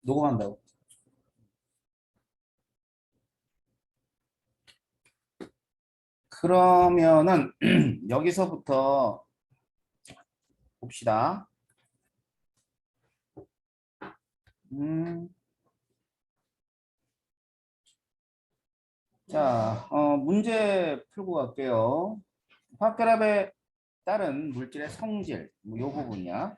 녹음한다고. 그러면은 여기서부터 봅시다. 자, 문제 풀고 갈게요. 화학결합에 따른 물질의 성질, 요 부분이야.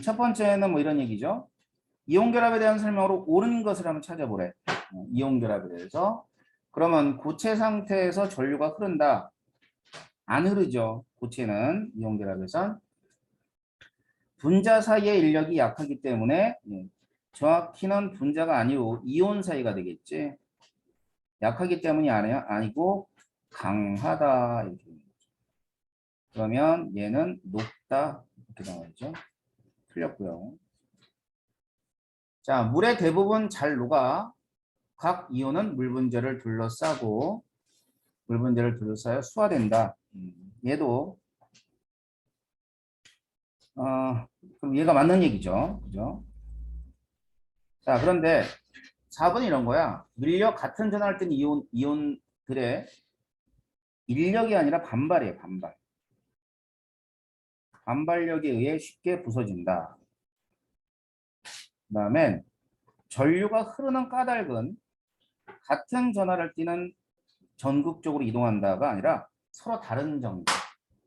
첫 번째는 뭐 이런 얘기죠. 이온결합에 대한 설명으로 옳은 것을 한번 찾아보래. 이온결합에 대해서. 그러면 고체 상태에서 전류가 흐른다. 안 흐르죠. 고체는 이온결합에선. 분자 사이의 인력이 약하기 때문에 정확히는 분자가 아니고 이온 사이가 되겠지. 약하기 때문이 아니고 강하다 이렇게 되는 거죠. 그러면 얘는 높다 이렇게 나와야죠. 틀렸고요. 자, 물의 대부분 잘 녹아 각 이온은 물 분자를 둘러싸고 물 분자를 둘러싸여 수화된다. 얘도 그럼 얘가 맞는 얘기죠. 그죠? 자, 그런데 4번은 이런 거야. 밀력 같은 전하를 뜬 이온들의 인력이 아니라 반발이에요. 반발. 반발력에 의해 쉽게 부서진다. 그 다음엔 전류가 흐르는 까닭은 같은 전하를 띠는 전극적으로 이동한다가 아니라 서로 다른 전극.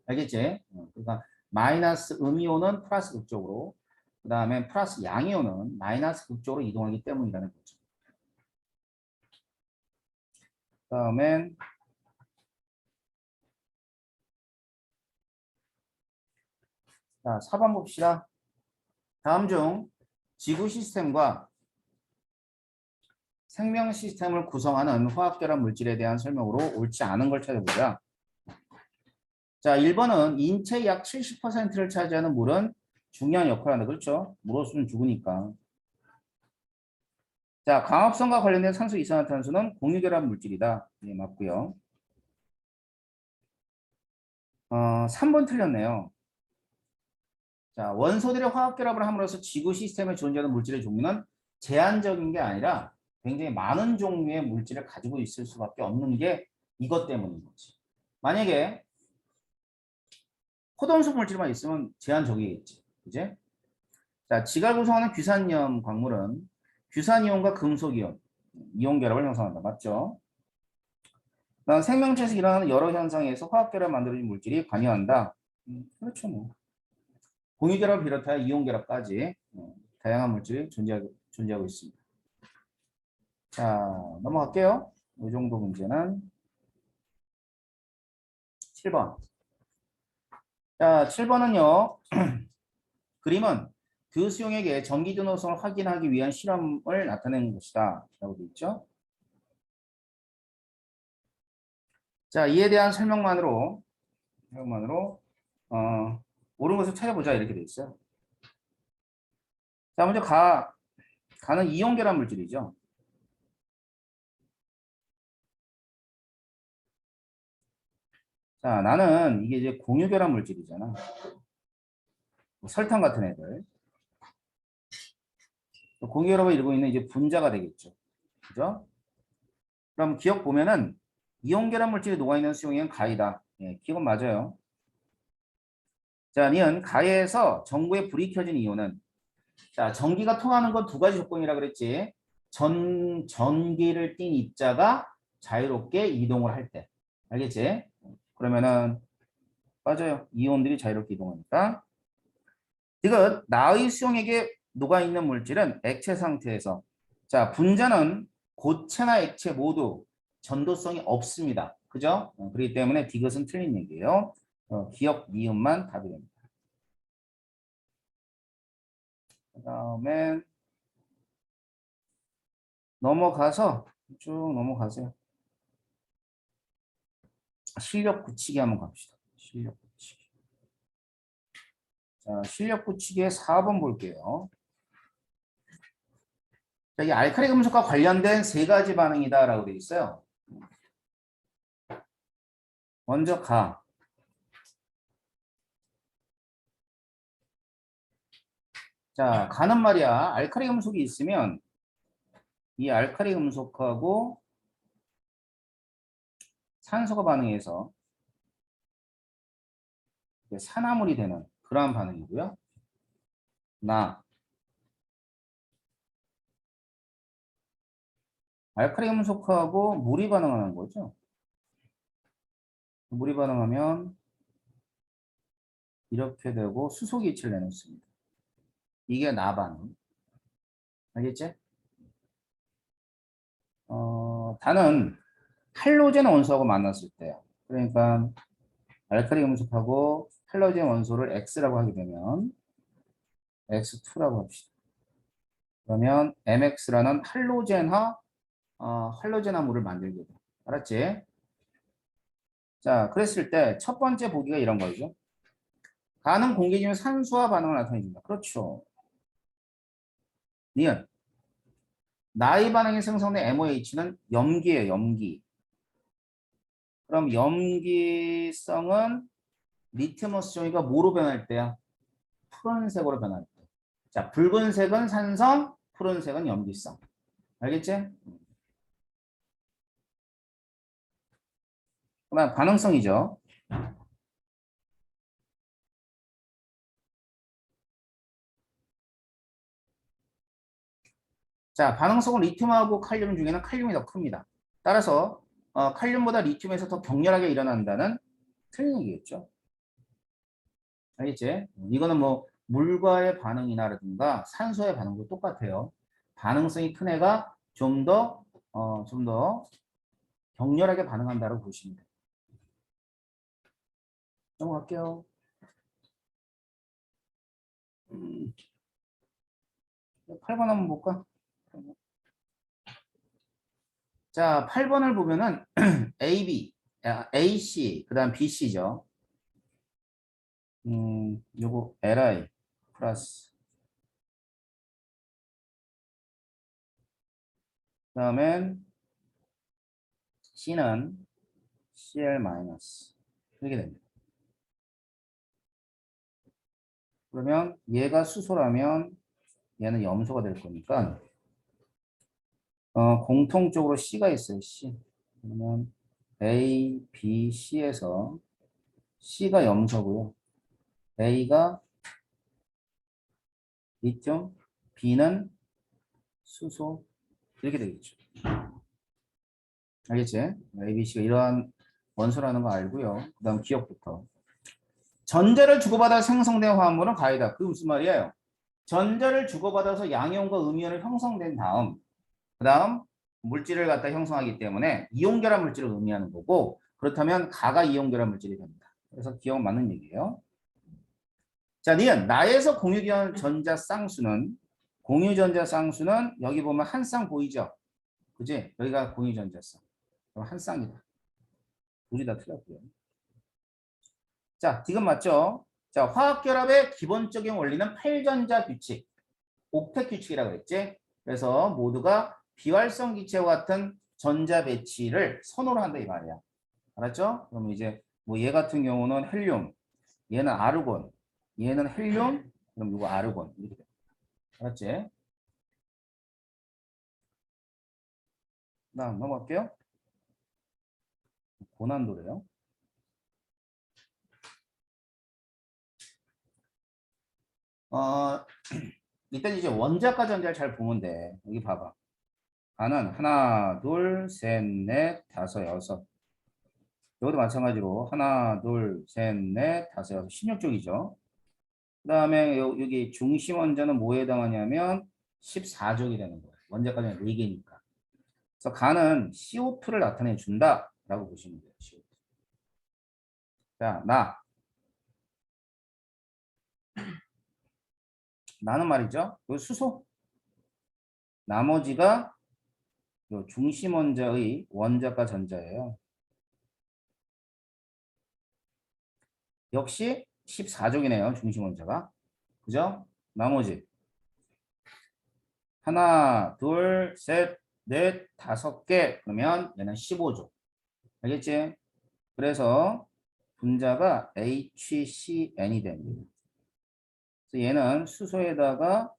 알겠지? 그러니까 마이너스 음이온은 플러스 극적으로, 그 다음에 플러스 양이온은 마이너스 극적으로 이동하기 때문이라는 거죠. 그 다음엔 자, 4번 봅시다. 다음 중 지구 시스템과 생명 시스템을 구성하는 화학결합 물질에 대한 설명으로 옳지 않은 걸 찾아보자. 자, 1번은 인체의 약 70%를 차지하는 물은 중요한 역할을 한다. 그렇죠? 물 없으면 죽으니까. 자, 광합성과 관련된 산소 이산화탄소는 공유결합 물질이다. 네, 맞고요. 3번 틀렸네요. 자, 원소들의 화학결합을 함으로써 지구 시스템에 존재하는 물질의 종류는 제한적인 게 아니라 굉장히 많은 종류의 물질을 가지고 있을 수밖에 없는 게 이것 때문인 거지. 만약에 포도원소 물질만 있으면 제한적이겠지. 그제? 자, 지가 구성하는 규산염 광물은 규산이온과 금속이온, 이온 결합을 형성한다. 맞죠? 그다음 생명체에서 일어나는 여러 현상에서 화학결합 만들어진 물질이 관여한다. 그렇죠 뭐. 공유결합을 비롯하여 이온결합까지 다양한 물질이 존재하고 있습니다. 자, 넘어갈게요. 이 정도 문제는 7번. 자, 7번은요. 그림은 교수용에게 전기전호성을 확인하기 위한 실험을 나타내는 것이다. 라고 되어 있죠. 자, 이에 대한 설명만으로 옳은 것을 찾아보자 이렇게 되어 있어요. 자, 먼저 가는 이온결합 물질이죠. 자, 나는 이게 이제 공유결합 물질이잖아. 뭐 설탕 같은 애들. 공유결합을 이루고 있는 이제 분자가 되겠죠. 그죠? 그럼 기억 보면은 이온결합 물질이 녹아있는 수용액은 가이다. 예, 기억은 맞아요. 자, 니은 가에서 전구에 불이 켜진 이온은 자, 전기가 통하는 건 두 가지 조건이라 그랬지. 전기를 띤 입자가 자유롭게 이동을 할 때. 알겠지? 그러면은 맞아요. 이온들이 자유롭게 이동하니까. 이것 나의 수용액에 녹아있는 물질은 액체 상태에서 자, 분자는 고체나 액체 모두 전도성이 없습니다. 그죠? 그렇기 때문에 디귿은 틀린 얘기예요. 기억 니은만 답이 됩니다. 그 다음에 넘어가서 쭉 넘어가세요. 실력 붙이기 한번 갑시다. 실력 붙이기. 자, 실력 붙이기의 4번 볼게요. 자, 이 알칼리 금속과 관련된 세 가지 반응이다라고 되어 있어요. 먼저 자, 가는 말이야. 알카리 금속이 있으면 이 알카리 금속하고 산소가 반응해서 산화물이 되는 그러한 반응이고요. 나 알카리 금속하고 물이 반응하는 거죠. 물이 반응하면 이렇게 되고 수소기체를 내놓습니다. 이게 나 반응. 알겠지? 단은 할로젠 원소하고 만났을 때요. 그러니까 알카리 금속하고 할로젠 원소를 X라고 하게 되면 X2라고 합시다. 그러면 MX라는 할로젠화 물을 만들게 돼. 알았지? 자, 그랬을 때 첫 번째 보기가 이런 거죠. 가는 공기 중에 산소와 반응을 나타내준다. 그렇죠. 니은 나이 반응이 생성된 MOH는 염기예요. 염기. 그럼 염기성은 리튬어스 종이가 뭐로 변할 때야? 푸른색으로 변할 때. 자, 붉은색은 산성, 푸른색은 염기성. 알겠지? 그다음 반응성이죠. 자, 반응성은 리튬하고 칼륨 중에는 칼륨이 더 큽니다. 따라서 칼륨보다 리튬에서 더 격렬하게 일어난다는 틀린 얘기겠죠. 알겠지? 이거는 뭐 물과의 반응이나라든가 산소의 반응도 똑같아요. 반응성이 큰 애가 좀 더 격렬하게 반응한다고 보시면 돼요. 넘어갈게요. 8번 한번 볼까? 자, 8번을 보면은 AC, 그 다음 BC죠. 요거 LI 플러스. 그 다음엔 C는 CL 마이너스. 이렇게 됩니다. 그러면 얘가 수소라면 얘는 염소가 될 거니까 공통적으로 C가 있어요. C. 그러면 A, B, C에서 C가 염소고요. A가 리튬, B는 수소 이렇게 되겠죠. 알겠지? A, B, C가 이러한 원소라는 거 알고요. 그 다음 기억부터. 전자를 주고받아 생성된 화합물은 가이다. 그게 무슨 말이에요? 전자를 주고받아서 양이온과 음이온을 형성된 다음 그 다음 물질을 갖다 형성하기 때문에 이온결합 물질을 의미하는 거고 그렇다면 가가 이온결합 물질이 됩니다. 그래서 기억 맞는 얘기예요. 자, 니은 나에서 공유된 전자 쌍수는 공유전자 쌍수는 여기 보면 한 쌍 보이죠? 그지? 여기가 공유전자 쌍. 그럼 한 쌍이다. 둘이 다 틀렸고요. 자, 지금 맞죠? 자, 화학결합의 기본적인 원리는 8전자 규칙, 옥텟 규칙이라고 그랬지? 그래서 모두가 비활성 기체와 같은 전자 배치를 선호를 한다 이 말이야. 알았죠? 그러면 이제 뭐 얘 같은 경우는 헬륨, 얘는 아르곤, 얘는 헬륨, 그럼 이거 아르곤 이렇게 돼. 알았지? 다음 넘어갈게요. 고난도래요. 어, 일단 이제 원자과 전자를 잘 보면 돼. 여기 봐봐. 가는 하나, 둘, 셋, 넷, 다섯, 여섯. 여기도 마찬가지로 하나, 둘, 셋, 넷, 다섯, 여섯. 16쪽이죠. 그 다음에 여기 중심 원자는 뭐에 해당하냐면 14족이 되는 거예요. 원자까지 4개니까. 그래서 가는 CO2를 나타내 준다라고 보시면 돼요. CO2. 자, 나는 말이죠. 요 수소. 나머지가 요 중심 원자의 원자과 전자예요. 역시 14족이네요. 중심 원자가. 그죠? 나머지 하나, 둘, 셋, 넷, 5개 그러면 얘는 15족. 알겠지? 그래서 분자가 HCN이 됩니다. 그래서 얘는 수소에다가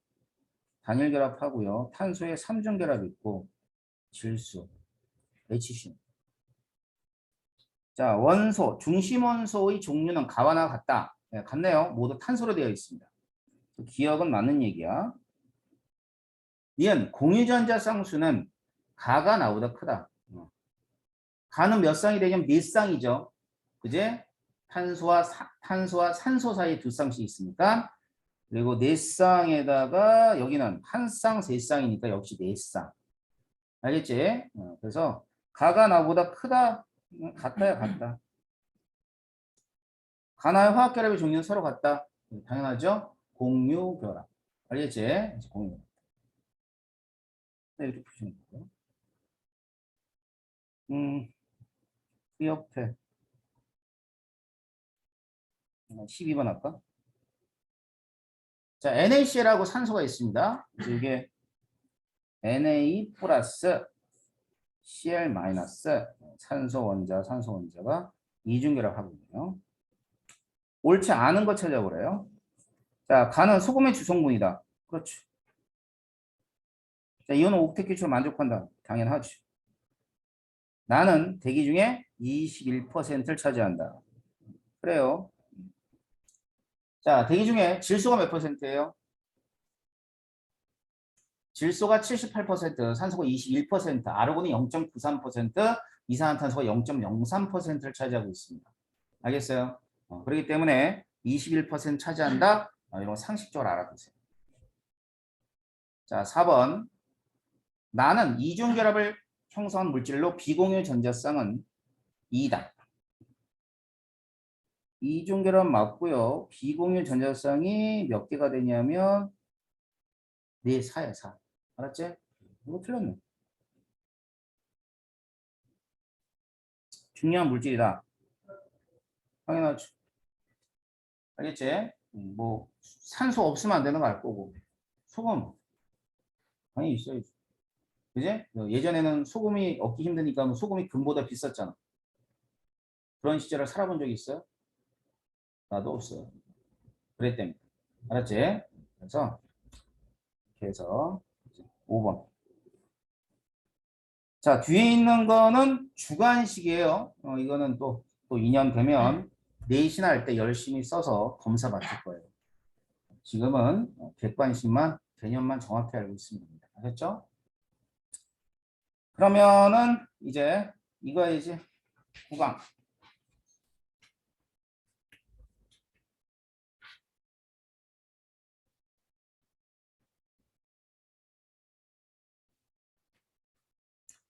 단일 결합하고요. 탄소에 3중 결합 있고 질소, HC. 자, 원소, 중심 원소의 종류는 가와나 같다. 네, 같네요. 모두 탄소로 되어 있습니다. 기억은 맞는 얘기야. 니은 공유전자 쌍수는 가가 나보다 크다. 가는 몇 쌍이 되냐면 네 쌍이죠. 그제? 탄소와 산소 사이에 두 쌍씩 있으니까. 그리고 네 쌍에다가 여기는 한 쌍, 세 쌍이니까 역시 네 쌍. 알겠지? 그래서 가가 나보다 크다. 같다야 같다. 가나의 화학결합의 종류는 서로 같다. 당연하죠? 공유결합. 알겠지? 공유. 이렇게 푸시면 되고요. 그 옆에 12번 할까? 자, NaCl하고 산소가 있습니다. 이게 Na 플러스 Cl 마이너스 산소 원자가 이중결합하고 있네요. 옳지 않은 거 찾아보래요. 자, 가는 소금의 주성분이다. 그렇죠. 자, 이온은 옥텟기초로 만족한다. 당연하죠. 나는 대기 중에 21%를 차지한다. 그래요. 자, 대기 중에 질소가 몇 퍼센트예요? 질소가 78%, 산소가 21%, 아르곤이 0.93%, 이산화탄소가 0.03%를 차지하고 있습니다. 알겠어요? 그렇기 때문에 21% 차지한다. 이런 거 상식적으로 알아두세요. 자, 4번. 나는 이중결합을 형성한 물질로 비공유 전자쌍은 2다. 이중결합 맞고요. 비공유 전자쌍이 몇 개가 되냐면 4야 4. 알았지? 이거 틀렸네. 중요한 물질이다. 당연하죠. 알겠지? 뭐 산소 없으면 안 되는 거 알 거고. 소금 당연히 있어야지. 그지? 예전에는 소금이 얻기 힘드니까 뭐 소금이 금보다 비쌌잖아. 그런 시절을 살아본 적이 있어요? 나도 없어요. 그랬답니다. 알았지? 그래서 이렇게 해서 5번. 자, 뒤에 있는 거는 주관식이에요. 이거는 또 2년 되면 내신할 할 때 열심히 써서 검사 받을 거예요. 지금은 객관식만 개념만 정확히 알고 있으면 됩니다. 아셨죠? 그러면은 이제 이거이지 9강.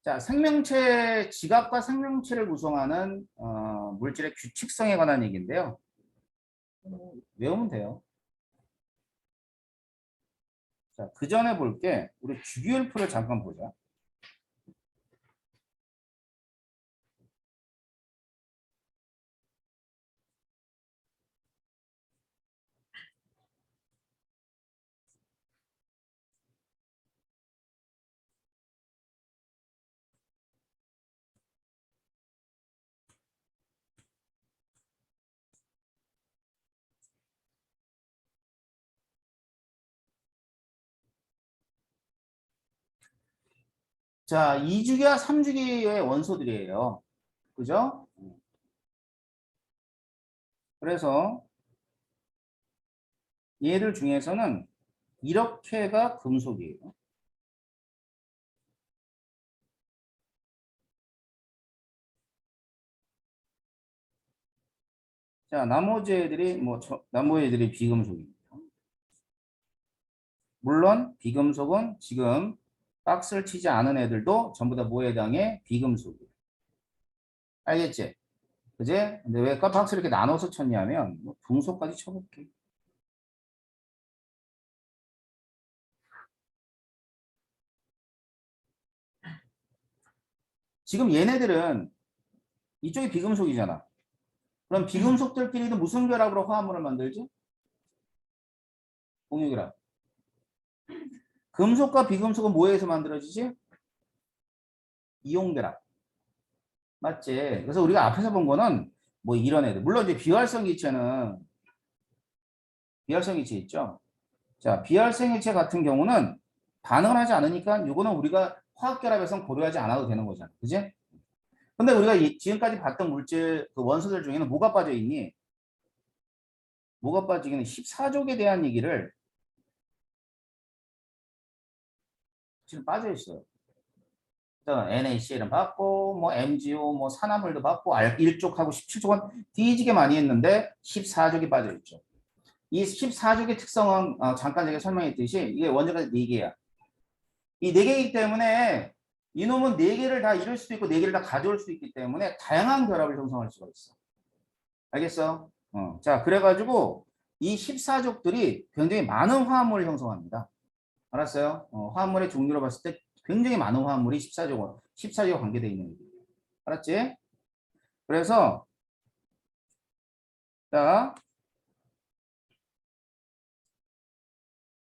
자, 생명체 지각과 생명체를 구성하는 물질의 규칙성에 관한 얘기인데요. 외우면 돼요. 자, 그 전에 볼게 우리 주기율표를 잠깐 보자. 자, 2주기와 3주기의 원소들이에요. 그죠? 그래서 얘들 중에서는 이렇게가 금속이에요. 자, 나머지 애들이 나머지 애들이 비금속입니다. 물론 비금속은 지금 박스를 치지 않은 애들도 전부 다 뭐에 해당해? 비금속이에요. 알겠지? 그제? 근데 왜 박스를 이렇게 나눠서 쳤냐면 금속까지 쳐볼게. 지금 얘네들은 이쪽이 비금속이잖아. 그럼 비금속들끼리도 무슨 결합으로 화합물을 만들지? 공유결합. 금속과 비금속은 뭐에서 만들어지지? 이온결합. 맞지? 그래서 우리가 앞에서 본 거는 뭐 이런 애들. 물론 이제 비활성 기체는 비활성 일체 있죠. 자, 비활성 일체 같은 경우는 반응을 하지 않으니까 이거는 우리가 화학결합에선 고려하지 않아도 되는 거잖아. 그지? 근데 우리가 지금까지 봤던 물질, 그 원소들 중에는 뭐가 빠져 있니? 뭐가 빠지기는 14족에 대한 얘기를 지금 빠져 있어요. NaCl은 받고, 뭐 MgO, 뭐 산화물도 받고, 1족하고 17족은 뒤지게 많이 했는데 14족이 빠져 있죠. 이 14족의 특성은 잠깐 제가 설명했듯이 이게 원자가 4개야. 이 4개이기 때문에 이놈은 4개를 다 잃을 수도 있고 4개를 다 가져올 수 있기 때문에 다양한 결합을 형성할 수가 있어. 알겠어? 자, 그래가지고 이 14족들이 굉장히 많은 화합물을 형성합니다. 알았어요? 화합물의 종류로 봤을 때 굉장히 많은 화합물이 14족과 관계되어 있는 거예요. 알았지? 그래서 자,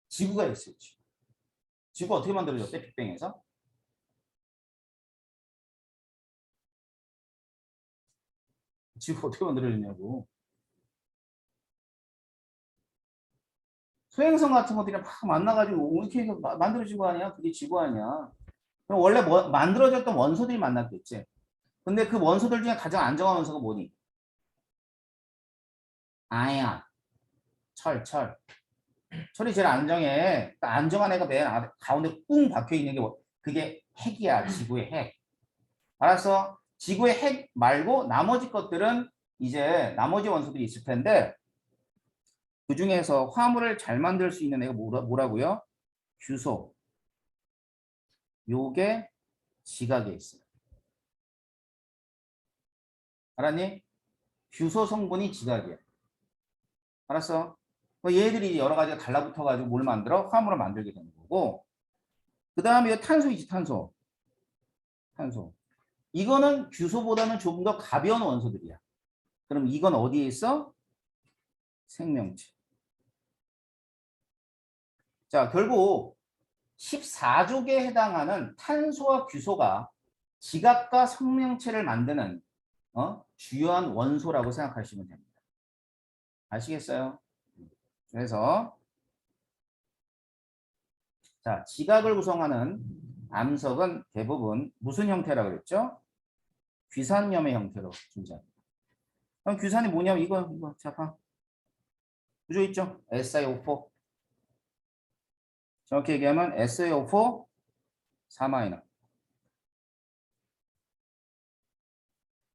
지구가 있어요. 지구 어떻게 만들어졌대? 빅뱅에서? 지구 어떻게 만들어졌냐고. 소행성 같은 것들이 막 만나가지고 이렇게 만들어진 거 아니야? 그게 지구 아니야. 그럼 원래 만들어졌던 원소들이 만났겠지. 근데 그 원소들 중에 가장 안정한 원소가 뭐니? 아야, 철. 철이 제일 안정해. 그러니까 안정한 애가 맨 가운데 뿡 박혀 있는 게 그게 핵이야. 지구의 핵. 알았어? 지구의 핵 말고 나머지 것들은 이제 나머지 원소들이 있을 텐데 그 중에서 화물을 잘 만들 수 있는 애가 뭐라고요? 규소. 요게 지각에 있어요. 알았니? 규소 성분이 지각이야. 알았어? 얘들이 여러 가지가 달라붙어가지고 뭘 만들어? 화물을 만들게 되는 거고. 그 다음에 탄소이지, 탄소. 이거는 규소보다는 조금 더 가벼운 원소들이야. 그럼 이건 어디에 있어? 생명체. 자, 결국 14족에 해당하는 탄소와 규소가 지각과 생명체를 만드는 주요한 원소라고 생각하시면 됩니다. 아시겠어요? 그래서 자, 지각을 구성하는 암석은 대부분 무슨 형태라고 그랬죠? 귀산염의 형태로 존재합니다. 그럼 귀산이 뭐냐면 이거 자, 구조 있죠? SiO4. 정확히 얘기하면 SiO4 4마이너.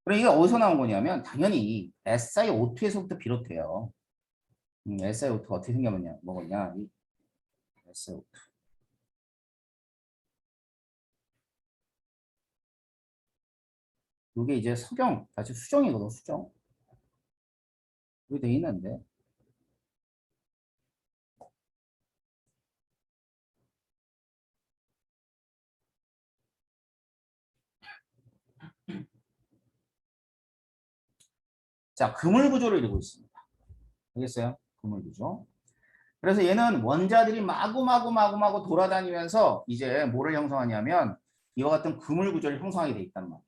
그럼 이게 어디서 나온 거냐면 당연히 SiO2에서부터 비롯해요. SiO2 어떻게 생겨먹냐? 이 SiO2. 이게 이제 다시 수정이거든, 수정. 여기 돼 있는데. 자, 그물 구조를 이루고 있습니다. 알겠어요? 그물 구조. 그래서 얘는 원자들이 마구마구 돌아다니면서 이제 뭐를 형성하냐면 이와 같은 그물 구조를 형성하게 돼 있단 말이야.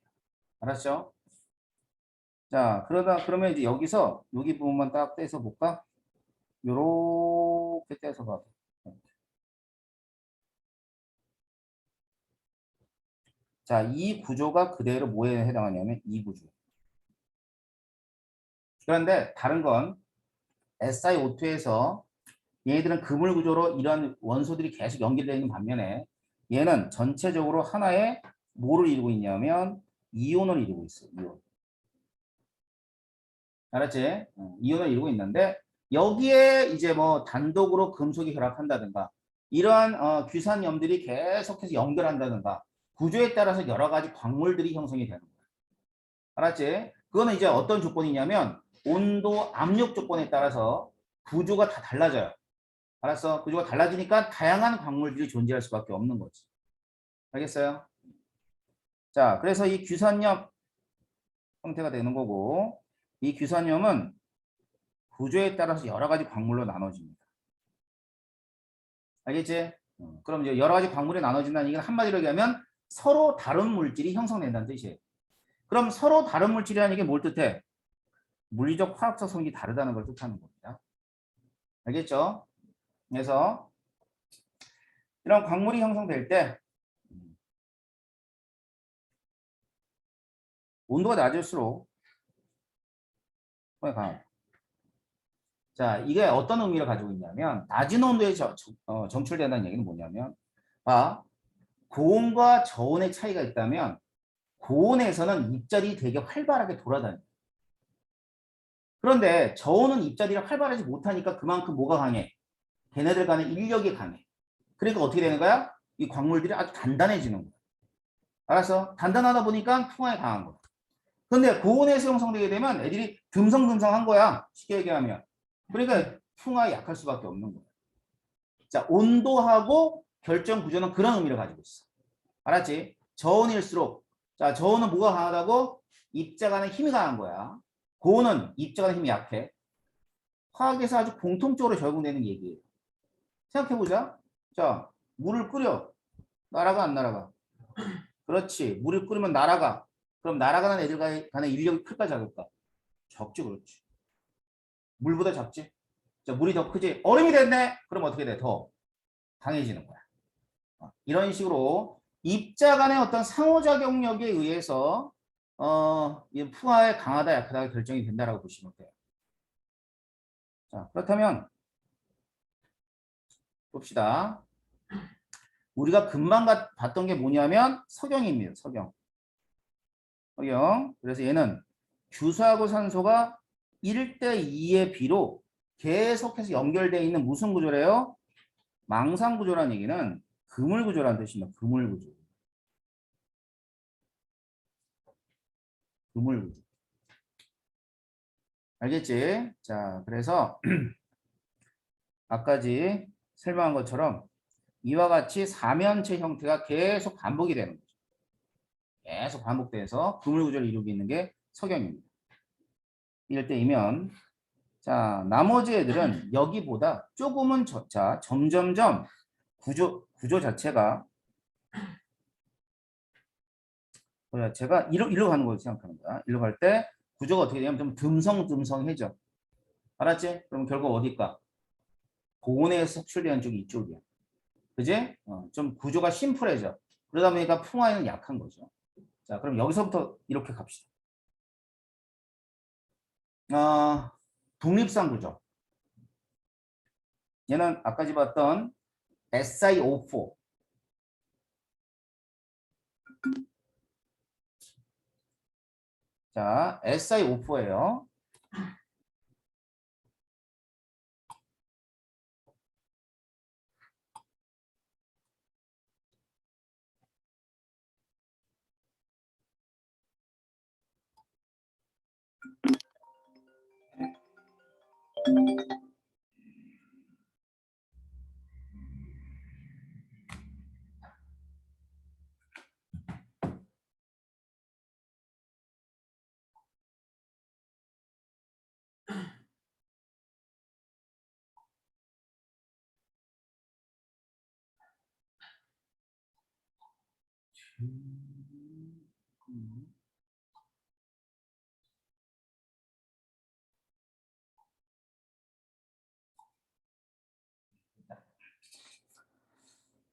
알았죠? 자, 그러면 이제 여기서 여기 부분만 딱 떼서 볼까? 요렇게 떼서 봐. 자, 이 구조가 그대로 뭐에 해당하냐면 이 구조. 그런데 다른 건 SiO2에서 얘들은 그물 구조로 이런 원소들이 계속 연결되어 있는 반면에 얘는 전체적으로 하나의 뭐를 이루고 있냐면 이온을 이루고 있어요. 이온. 알았지? 이온을 이루고 있는데 여기에 이제 뭐 단독으로 금속이 결합한다든가 이러한 귀산염들이 계속해서 연결한다든가 구조에 따라서 여러 가지 광물들이 형성이 되는 거야. 알았지? 그거는 이제 어떤 조건이냐면 온도, 압력 조건에 따라서 구조가 다 달라져요. 알았어? 구조가 달라지니까 다양한 광물들이 존재할 수밖에 없는 거지. 알겠어요? 자, 그래서 이 규산염 형태가 되는 거고 이 규산염은 구조에 따라서 여러 가지 광물로 나눠집니다. 알겠지? 그럼 이제 여러 가지 광물이 나눠진다는 얘기는 한마디로 얘기하면 서로 다른 물질이 형성된다는 뜻이에요. 그럼 서로 다른 물질이라는 게 뭘 뜻해? 물리적 화학적 성질이 다르다는 걸 뜻하는 겁니다. 알겠죠? 그래서 이런 광물이 형성될 때 온도가 낮을수록 풍화가 강하다. 자, 이게 어떤 의미를 가지고 있냐면 낮은 온도에 정출된다는 얘기는 뭐냐면 고온과 저온의 차이가 있다면 고온에서는 입자리 되게 활발하게 돌아다녀요. 그런데 저온은 입자리를 활발하지 못하니까 그만큼 뭐가 강해? 걔네들 간의 인력이 강해. 그러니까 어떻게 되는 거야? 이 광물들이 아주 단단해지는 거야. 알았어? 단단하다 보니까 풍화에 강한 거야. 근데 고온에서 형성되게 되면 애들이 듬성듬성한 거야. 쉽게 얘기하면. 그러니까 풍화에 약할 수밖에 없는 거야. 자, 온도하고 결정 구조는 그런 의미를 가지고 있어. 알았지? 저온일수록 자, 저온은 뭐가 강하다고? 입자 간의 힘이 강한 거야. 고온은 입자 간의 힘이 약해. 화학에서 아주 공통적으로 적용되는 얘기예요. 생각해보자. 자, 물을 끓여. 날아가 안 날아가? 그렇지. 물을 끓이면 날아가. 그럼 날아가는 애들 간의 인력이 클까 작을까? 적지. 그렇지. 물보다 작지. 자, 물이 더 크지. 얼음이 됐네. 그럼 어떻게 돼? 더 강해지는 거야. 이런 식으로 입자 간의 어떤 상호작용력에 의해서 이 풍화의 강하다 약하다가 결정이 된다라고 보시면 돼요. 자, 그렇다면 봅시다. 우리가 금방 봤던 게 뭐냐면 석영입니다. 석영. 석영. 그래서 얘는 규수하고 산소가 1대2의 비로 계속해서 연결되어 있는 무슨 구조래요? 망상 구조라는 얘기는 그물 구조라는 뜻입니다. 그물 구조. 그물 구조. 알겠지? 자, 그래서 아까지 설명한 것처럼 이와 같이 사면체 형태가 계속 반복이 되는 거죠. 계속 반복돼서 그물 구조를 이루고 있는 게 석영입니다. 이럴 때이면 자, 나머지 애들은 여기보다 조금은 자, 점점점 구조 자체가 일로 가는 걸로 생각하는 거야. 일로 갈 때 구조가 어떻게 되냐면 좀 듬성듬성해져. 알았지? 그럼 결국 어딜까? 고온에서 석출되는 쪽이 이쪽이야. 그지? 좀 구조가 심플해져. 그러다 보니까 풍화에는 약한 거죠. 자, 그럼 여기서부터 이렇게 갑시다. 독립상 구조. 얘는 아까 봤던 SiO4. 자, SiO4예요.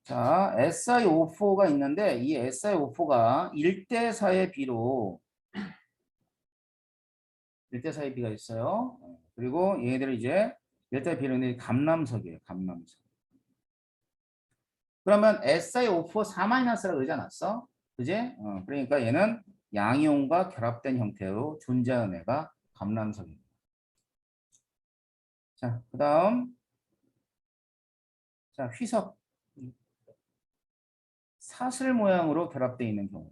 자, SiO4가 있는데 이 SiO4가 1대4의 비로 1대4의 비가 있어요. 그리고 얘네들은 이제 1대 비는 감람석이에요. 감람석. 그러면 SiO4 4-라고 그러지 않았어? 그지? 그러니까 얘는 양이온과 결합된 형태로 존재하는 애가 감람석입니다. 자, 그 다음 자, 휘석. 사슬 모양으로 결합되어 있는 경우.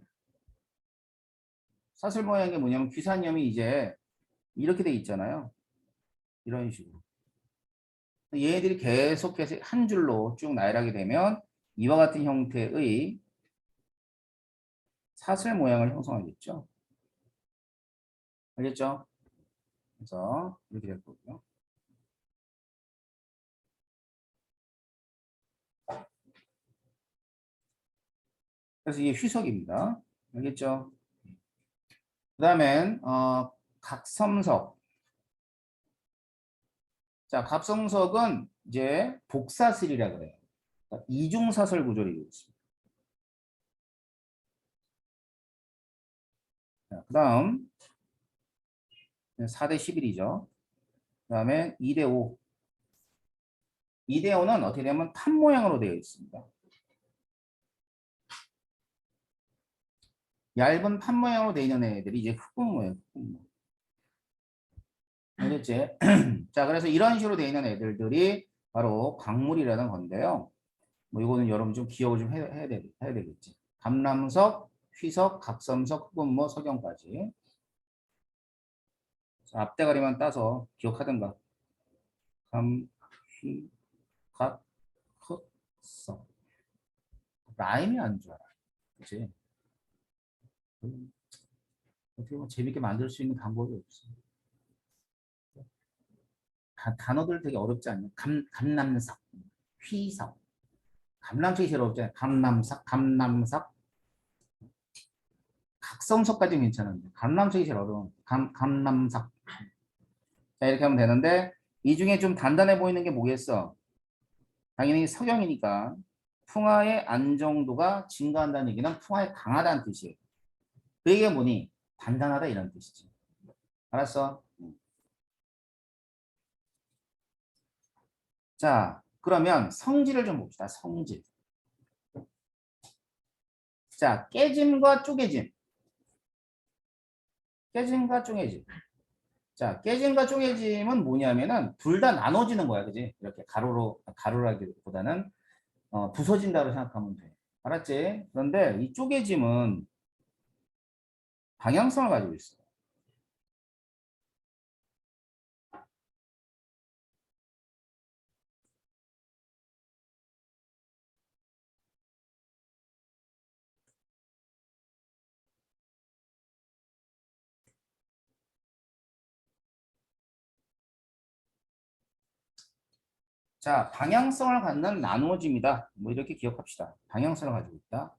사슬 모양이 뭐냐면 귀산염이 이제 이렇게 돼 있잖아요. 이런 식으로. 얘들이 계속해서 한 줄로 쭉 나열하게 되면 이와 같은 형태의 사슬 모양을 형성하겠죠. 알겠죠? 그래서 이렇게 될 거고요. 그래서 이게 휘석입니다. 알겠죠? 그 다음엔 각섬석. 자, 갑성석은 이제 복사슬이라 그래요. 그러니까 이중사설 구조를 이루고 있습니다. 자, 그 다음 4대 11이죠. 그 다음에 2대 5. 2대 5는 어떻게 되면 판 모양으로 되어 있습니다. 얇은 판 모양으로 되어 있는 애들이 이제 흑분모예요. 흑분모. 알겠지? 자, 그래서 이런 식으로 되어 있는 애들이 바로 광물이라는 건데요. 뭐 이거는 여러분 좀 기억을 좀 해야 되겠지. 감람석, 휘석, 각섬석, 흑분모, 석영까지. 자, 앞대가리만 따서 기억하든가. 감, 휘, 각, 흑, 석. 라임이 안 좋아. 그치? 어떻게 보면 재밌게 만들 수 있는 방법이 없어. 단어들 되게 어렵지 않냐? 감남석, 휘석. 감남석이 제일 어렵잖아요. 감남석, 감남석. 각성석까지는 괜찮은데 감남석이 제일 어려운. 감남석. 자, 이렇게 하면 되는데 이 중에 좀 단단해 보이는 게 뭐겠어? 당연히 석영이니까 풍화의 안정도가 증가한다는 얘기는 풍화에 강하다는 뜻이에요. 그 얘기가 뭐니? 단단하다 이런 뜻이지. 알았어? 자, 그러면 성질을 좀 봅시다. 성질. 자, 깨짐과 쪼개짐. 깨짐과 쪼개짐. 자, 깨짐과 쪼개짐은 뭐냐면은 둘 다 나눠지는 거야. 그지? 이렇게 가로라기보다는 부서진다고 생각하면 돼. 알았지? 그런데 이 쪼개짐은 방향성을 가지고 있어. 자, 방향성을 갖는 나누어짐이다. 뭐 이렇게 기억합시다. 방향성을 가지고 있다.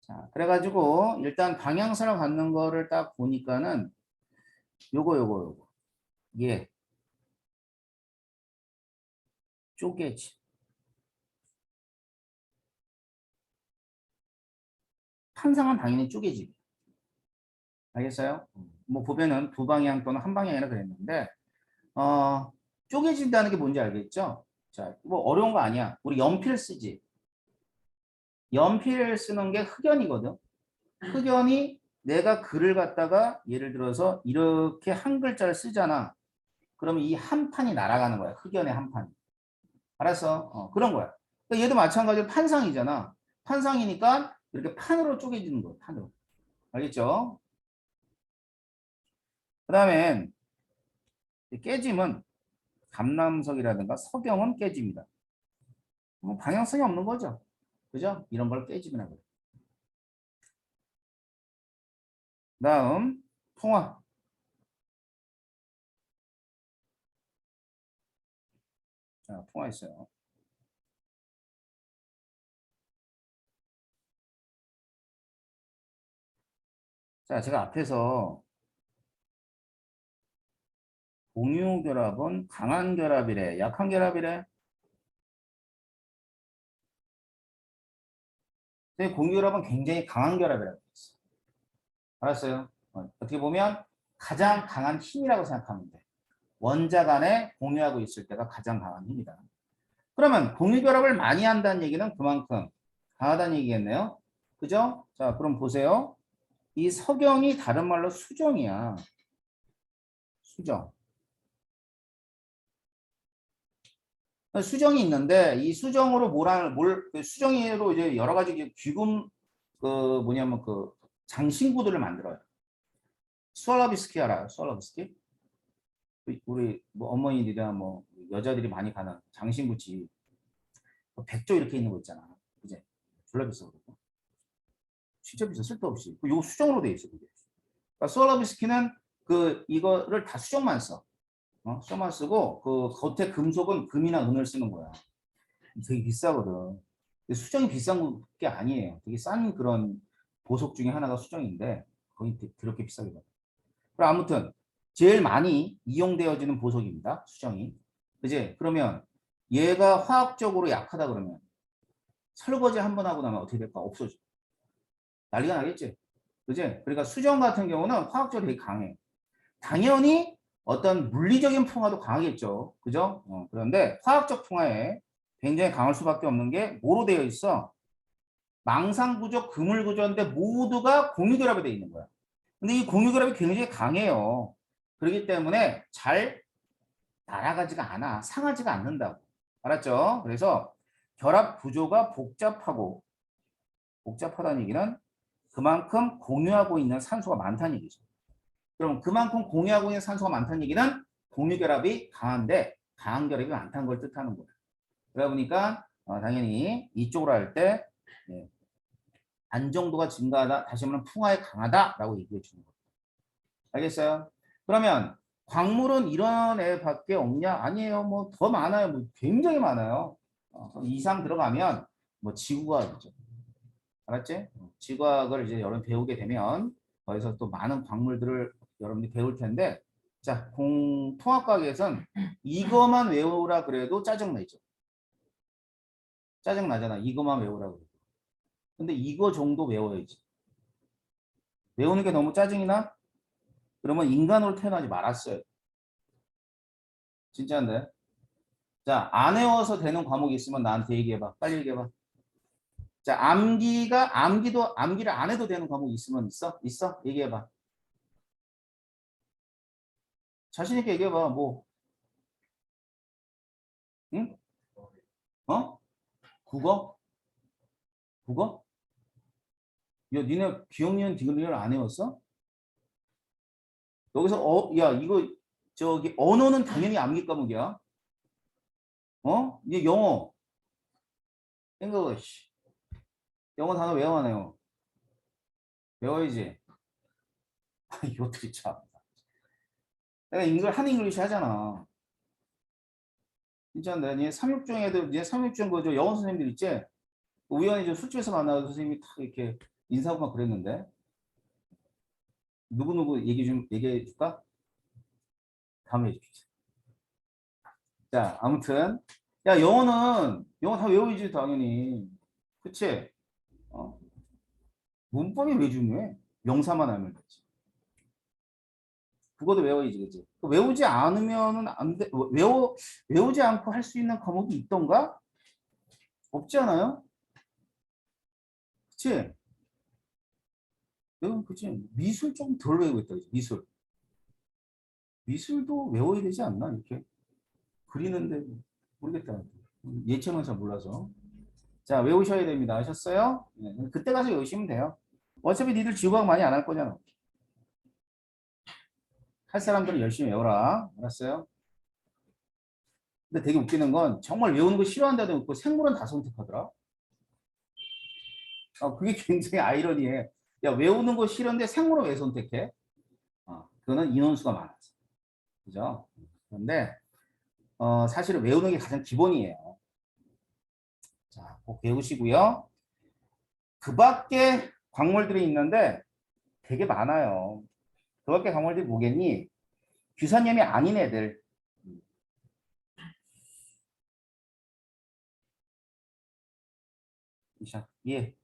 자, 그래가지고 일단 방향성을 갖는 거를 딱 보니까는 요거. 예, 쪼개짐. 판상은 당연히 쪼개짐. 알겠어요? 뭐 보면은 두 방향 또는 한 방향이라 그랬는데 쪼개진다는 게 뭔지 알겠죠? 자, 뭐 어려운 거 아니야. 우리 연필 쓰지. 연필 쓰는 게 흑연이거든. 흑연이 내가 글을 갖다가 예를 들어서 이렇게 한 글자를 쓰잖아. 그러면 이 한 판이 날아가는 거야. 흑연의 한 판이. 알았어? 그런 거야. 그러니까 얘도 마찬가지로 판상이잖아. 판상이니까 이렇게 판으로 쪼개지는 거야. 판으로. 알겠죠? 그 다음에 깨짐은 감람석이라든가 석영은 깨집니다. 뭐 방향성이 없는 거죠. 그죠? 이런 걸 깨짐이라고 그래. 다음 통화. 자, 통화 있어요. 자, 제가 앞에서 공유 결합은 강한 결합이래, 약한 결합이래. 근데 공유 결합은 굉장히 강한 결합이라고 했어. 알았어요? 어떻게 보면 가장 강한 힘이라고 생각하면 돼. 원자 간에 공유하고 있을 때가 가장 강한 힘이다. 그러면 공유 결합을 많이 한다는 얘기는 그만큼 강하다는 얘기겠네요. 그죠? 자, 그럼 보세요. 이 석영이 다른 말로 수정이야. 수정. 수정이 있는데 이 수정으로 그 수정으로 이제 여러 가지 귀금 그 뭐냐면 그 장신구들을 만들어요. 스왈라비스키 알아요? 스왈라비스키? 우리 뭐 어머니들이나 뭐 여자들이 많이 가는 장신구집 백조 이렇게 있는 거 있잖아. 그제? 졸라 비싸 그러고. 진짜 비싸 쓸데없이. 이거 수정으로 돼 있어 그게. 그러니까 스왈라비스키는 그 이거를 다 수정만 써. 수정만 쓰고 그 겉에 금속은 금이나 은을 쓰는 거야. 되게 비싸거든. 수정이 비싼 게 아니에요. 되게 싼 그런 보석 중에 하나가 수정인데 거의 그렇게 비싸게 받아요. 그럼 아무튼 제일 많이 이용되어지는 보석입니다. 수정이. 그지? 그러면 얘가 화학적으로 약하다 그러면 설거지 한 번 하고 나면 어떻게 될까? 없어져. 난리가 나겠지? 그지? 그러니까 수정 같은 경우는 화학적으로 되게 강해. 당연히 어떤 물리적인 풍화도 강하겠죠. 그죠? 그런데 화학적 풍화에 굉장히 강할 수밖에 없는 게 뭐로 되어 있어? 망상구조, 그물구조인데 모두가 공유결합이 되어 있는 거야. 근데 이 공유결합이 굉장히 강해요. 그렇기 때문에 잘 날아가지가 않아. 상하지가 않는다고. 알았죠? 그래서 결합 구조가 복잡하다는 얘기는 그만큼 공유하고 있는 산소가 많다는 얘기죠. 그럼 그만큼 공유하고 있는 산소가 많다는 얘기는 공유결합이 강한데 강한 결합이 많다는 걸 뜻하는 거예요. 그러다 보니까 당연히 이쪽으로 할 때 안정도가 증가하다, 다시 말하면 풍화에 강하다라고 얘기해 주는 거예요. 알겠어요? 그러면 광물은 이런 애밖에 없냐? 아니에요. 뭐 더 많아요. 뭐 굉장히 많아요. 이상 들어가면 뭐 지구과학이죠. 알았지? 지구과학을 이제 여러분 배우게 되면 거기서 또 많은 광물들을 여러분들이 배울 텐데, 자, 통합과학에선 이거만 외우라 그래도 짜증나죠. 짜증나잖아. 이거만 외우라 그래도. 근데 이거 정도 외워야지. 외우는 게 너무 짜증이 나? 그러면 인간으로 태어나지 말았어요. 진짜인데. 자, 안 외워서 되는 과목이 있으면 나한테 얘기해봐. 빨리 얘기해봐. 자, 암기를 안 해도 되는 과목이 있으면 있어? 있어? 얘기해봐. 자신 있게 얘기해봐. 뭐, 응? 어? 국어? 국어? 야, 니네 기억니은 디귿니을 안 외웠어? 여기서 야, 이거 저기 언어는 당연히 암기 과목이야. 이게 영어, English, 영어 단어 외워내요. 외워야지. 이것들이 참. 내가 한 잉글리시 하잖아. 진짜 내 삼육중 애들, 내 삼육중 그저 영어 선생님들 있지? 우연히 저 술집에서 만나서 선생님이 탁 이렇게 인사하고 막 그랬는데 누구누구 얘기해 줄까? 다음에 해줄게. 자, 아무튼 야, 영어 다 외우지 당연히. 그치? 어? 문법이 왜 중요해? 명사만 알면 되지. 국어도 외워야지, 그치? 외우지 않으면은 안 돼. 외우지 않고 할 수 있는 과목이 있던가? 없지 않아요? 그치? 그치? 미술 좀 덜 외우고 있다, 그치? 미술도 외워야 되지 않나? 이렇게 그리는데 모르겠다. 예체능은 잘 몰라서. 자, 외우셔야 됩니다. 아셨어요? 네, 그때 가서 외우시면 돼요. 어차피 니들 지구과학 많이 안 할 거잖아. 할 사람들은 열심히 외워라. 알았어요? 근데 되게 웃기는 건 정말 외우는 거 싫어한다도 없고 생물은 다 선택하더라. 그게 굉장히 아이러니해. 야, 외우는 거 싫은데 생물은 왜 선택해? 그거는 인원수가 많아서. 그죠? 그런데 사실은 외우는 게 가장 기본이에요. 자, 꼭 외우시고요. 그 밖에 광물들이 있는데 되게 많아요. 그 밖에 광물들이 뭐겠니? 규산염이 아닌 애들. 예.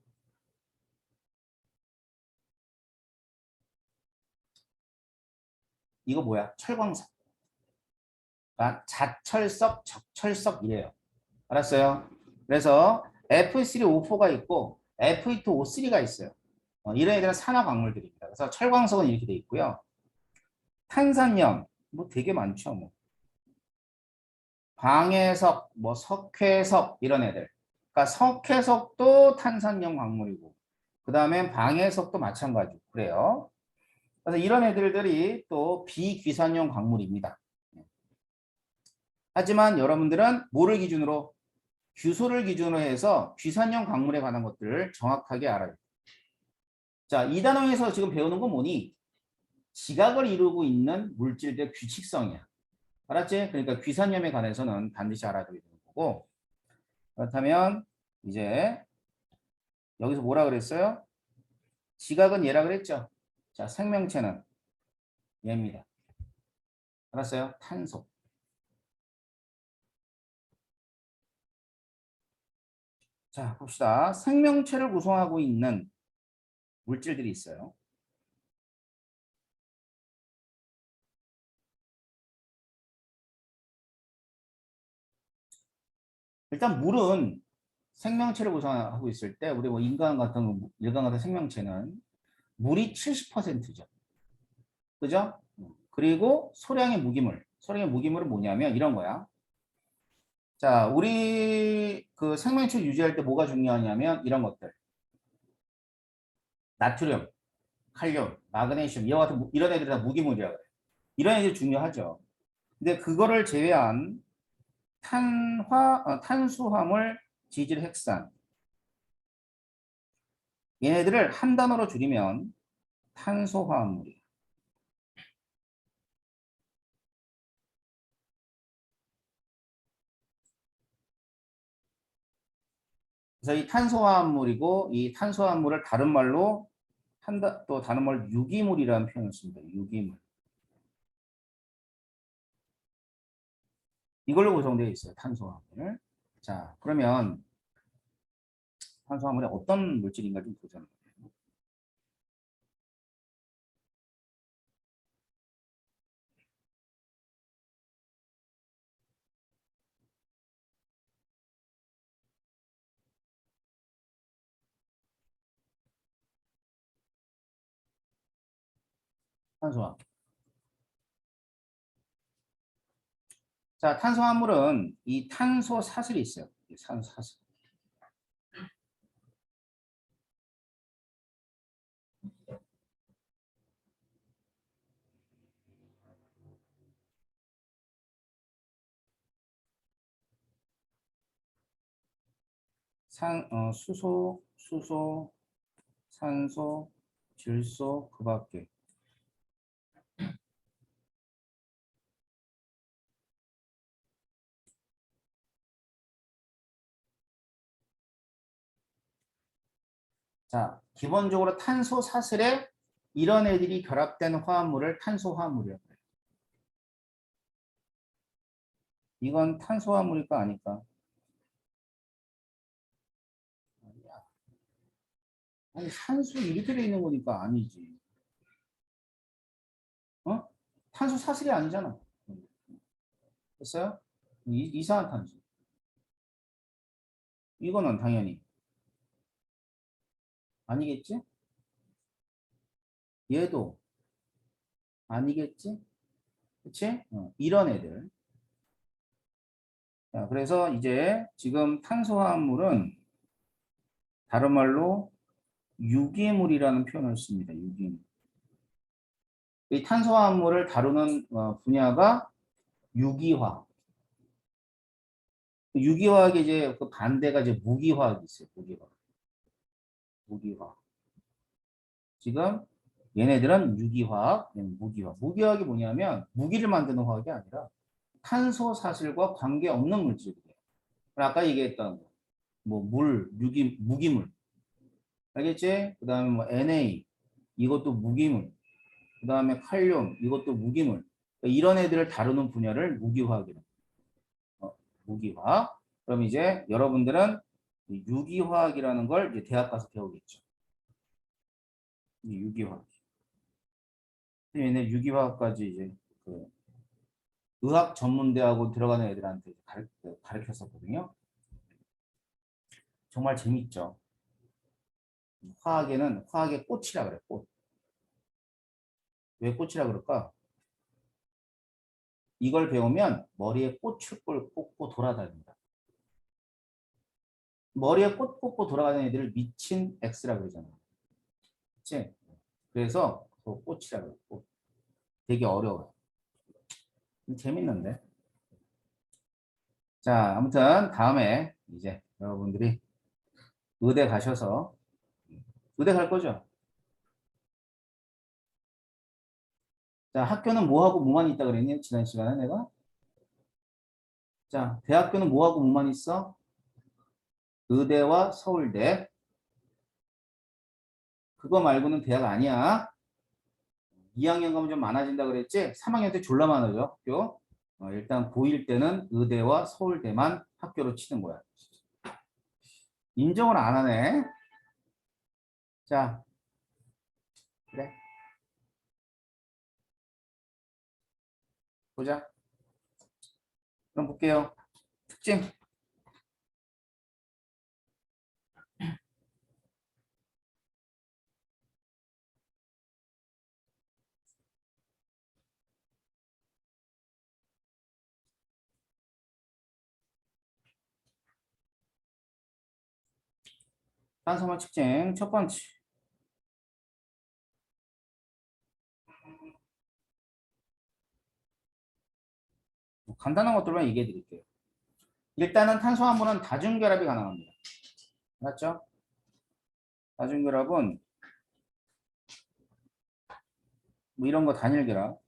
이거 뭐야? 철광석. 그러니까 자철석, 적철석 이래요. 알았어요? 그래서 F3O4가 있고 F2O3가 있어요. 이런 애들은 산화 광물들입니다. 그래서 철광석은 이렇게 돼 있고요. 탄산염 뭐 되게 많죠. 뭐 방해석, 뭐 석회석 이런 애들. 그러니까 석회석도 탄산염 광물이고 그 다음에 방해석도 마찬가지고 그래요. 그래서 이런 애들들이 또 비귀산염 광물입니다. 하지만 여러분들은 뭐를 기준으로 규소를 기준으로 해서 귀산염 광물에 관한 것들을 정확하게 알아요. 자, 이 단원에서 지금 배우는 건 뭐니? 지각을 이루고 있는 물질들의 규칙성이야. 알았지? 그러니까 귀산염에 관해서는 반드시 알아둬야 되는 거고. 그렇다면 이제 여기서 뭐라 그랬어요? 지각은 얘라 그랬죠? 자, 생명체는 얘입니다. 알았어요? 탄소. 자, 봅시다. 생명체를 구성하고 있는 물질들이 있어요. 일단 물은 생명체를 구성하고 있을 때 우리 뭐 인간 같은 생명체는 물이 70%죠. 그죠? 그리고 소량의 무기물은 뭐냐면 이런 거야. 자, 우리 그 생명체 유지할 때 뭐가 중요하냐면 이런 것들. 나트륨, 칼륨, 마그네슘 이와 같은 이런 애들이 다 무기물이라고 그래요. 이런 애들이 중요하죠. 근데 그거를 제외한 탄수화물, 지질, 핵산 얘네들을 한 단어로 줄이면 탄소화합물이에요. 그래서 이 탄소화합물이고 이 탄소화합물을 다른 말로 또 다른 말로 유기물이라는 표현을 씁니다. 유기물. 이걸로 구성되어 있어요. 탄소화합물. 자, 그러면 탄소화물이 어떤 물질인가 좀 보자는 거예요. 탄소화합물. 자, 탄소화물은 이 탄소 사슬이 있어요. 이 탄소 사슬. 수소, 산소, 질소, 그 밖에. 자, 기본적으로 탄소 사슬에 이런 애들이 결합된 화합물을 탄소화합물이라고 해요. 이건 탄소화물일까 아닐까? 아니, 산소 이렇게 돼 있는 거니까 아니지. 어? 탄소 사슬이 아니잖아. 됐어요? 이산화탄소. 이거는 당연히 아니겠지? 얘도 아니겠지? 그치? 이런 애들. 자, 그래서 이제 지금 탄소화합물은 다른 말로 유기물이라는 표현을 씁니다. 유기물. 이 탄소화합물을 다루는 분야가 유기화학. 유기화학의 이제 그 반대가 이제 무기화학이 있어요. 무기화학. 무기화학. 지금 얘네들은 유기화학, 무기화학. 무기화학이 뭐냐면 무기를 만드는 화학이 아니라 탄소 사슬과 관계없는 물질이에요. 아까 얘기했던 뭐 무기물. 알겠지? 그 다음에 뭐 Na 이것도 무기물. 그 다음에 칼륨 이것도 무기물. 그러니까 이런 애들을 다루는 분야를 무기화학이라고. 무기화학. 그럼 이제 여러분들은 유기화학이라는 걸 이제 대학 가서 배우겠죠. 유기화학. 얘네 유기화학까지 이제 그 의학 전문대학원 들어가는 애들한테 가르쳤었거든요. 정말 재밌죠. 화학에는 화학의 꽃이라 그래. 꽃. 왜 꽃이라 그럴까? 이걸 배우면 머리에 꽃을 꽂고 돌아다닙니다. 머리에 꽃 꽂고 돌아가는 애들을 미친 X라 그러잖아. 그치? 그래서 꽃이라 그래. 꽃. 되게 어려워요. 재밌는데. 자, 아무튼 다음에 이제 여러분들이 의대 가셔서 의대 갈 거죠? 자, 학교는 뭐하고 뭐만 있다 그랬니? 지난 시간에 내가? 자, 대학교는 뭐하고 뭐만 있어? 의대와 서울대. 그거 말고는 대학 아니야. 2학년 가면 좀 많아진다 그랬지? 3학년 때 졸라 많아져, 학교. 일단 고1 때는 의대와 서울대만 학교로 치는 거야. 인정을 안 하네. 자, 그래. 보자. 그럼 볼게요. 특징. 탄소화 특징 첫 번째. 뭐 간단한 것들만 얘기해 드릴게요. 일단은 탄소화물은 다중결합이 가능합니다. 맞죠? 다중결합은 뭐 이런 거 단일결합,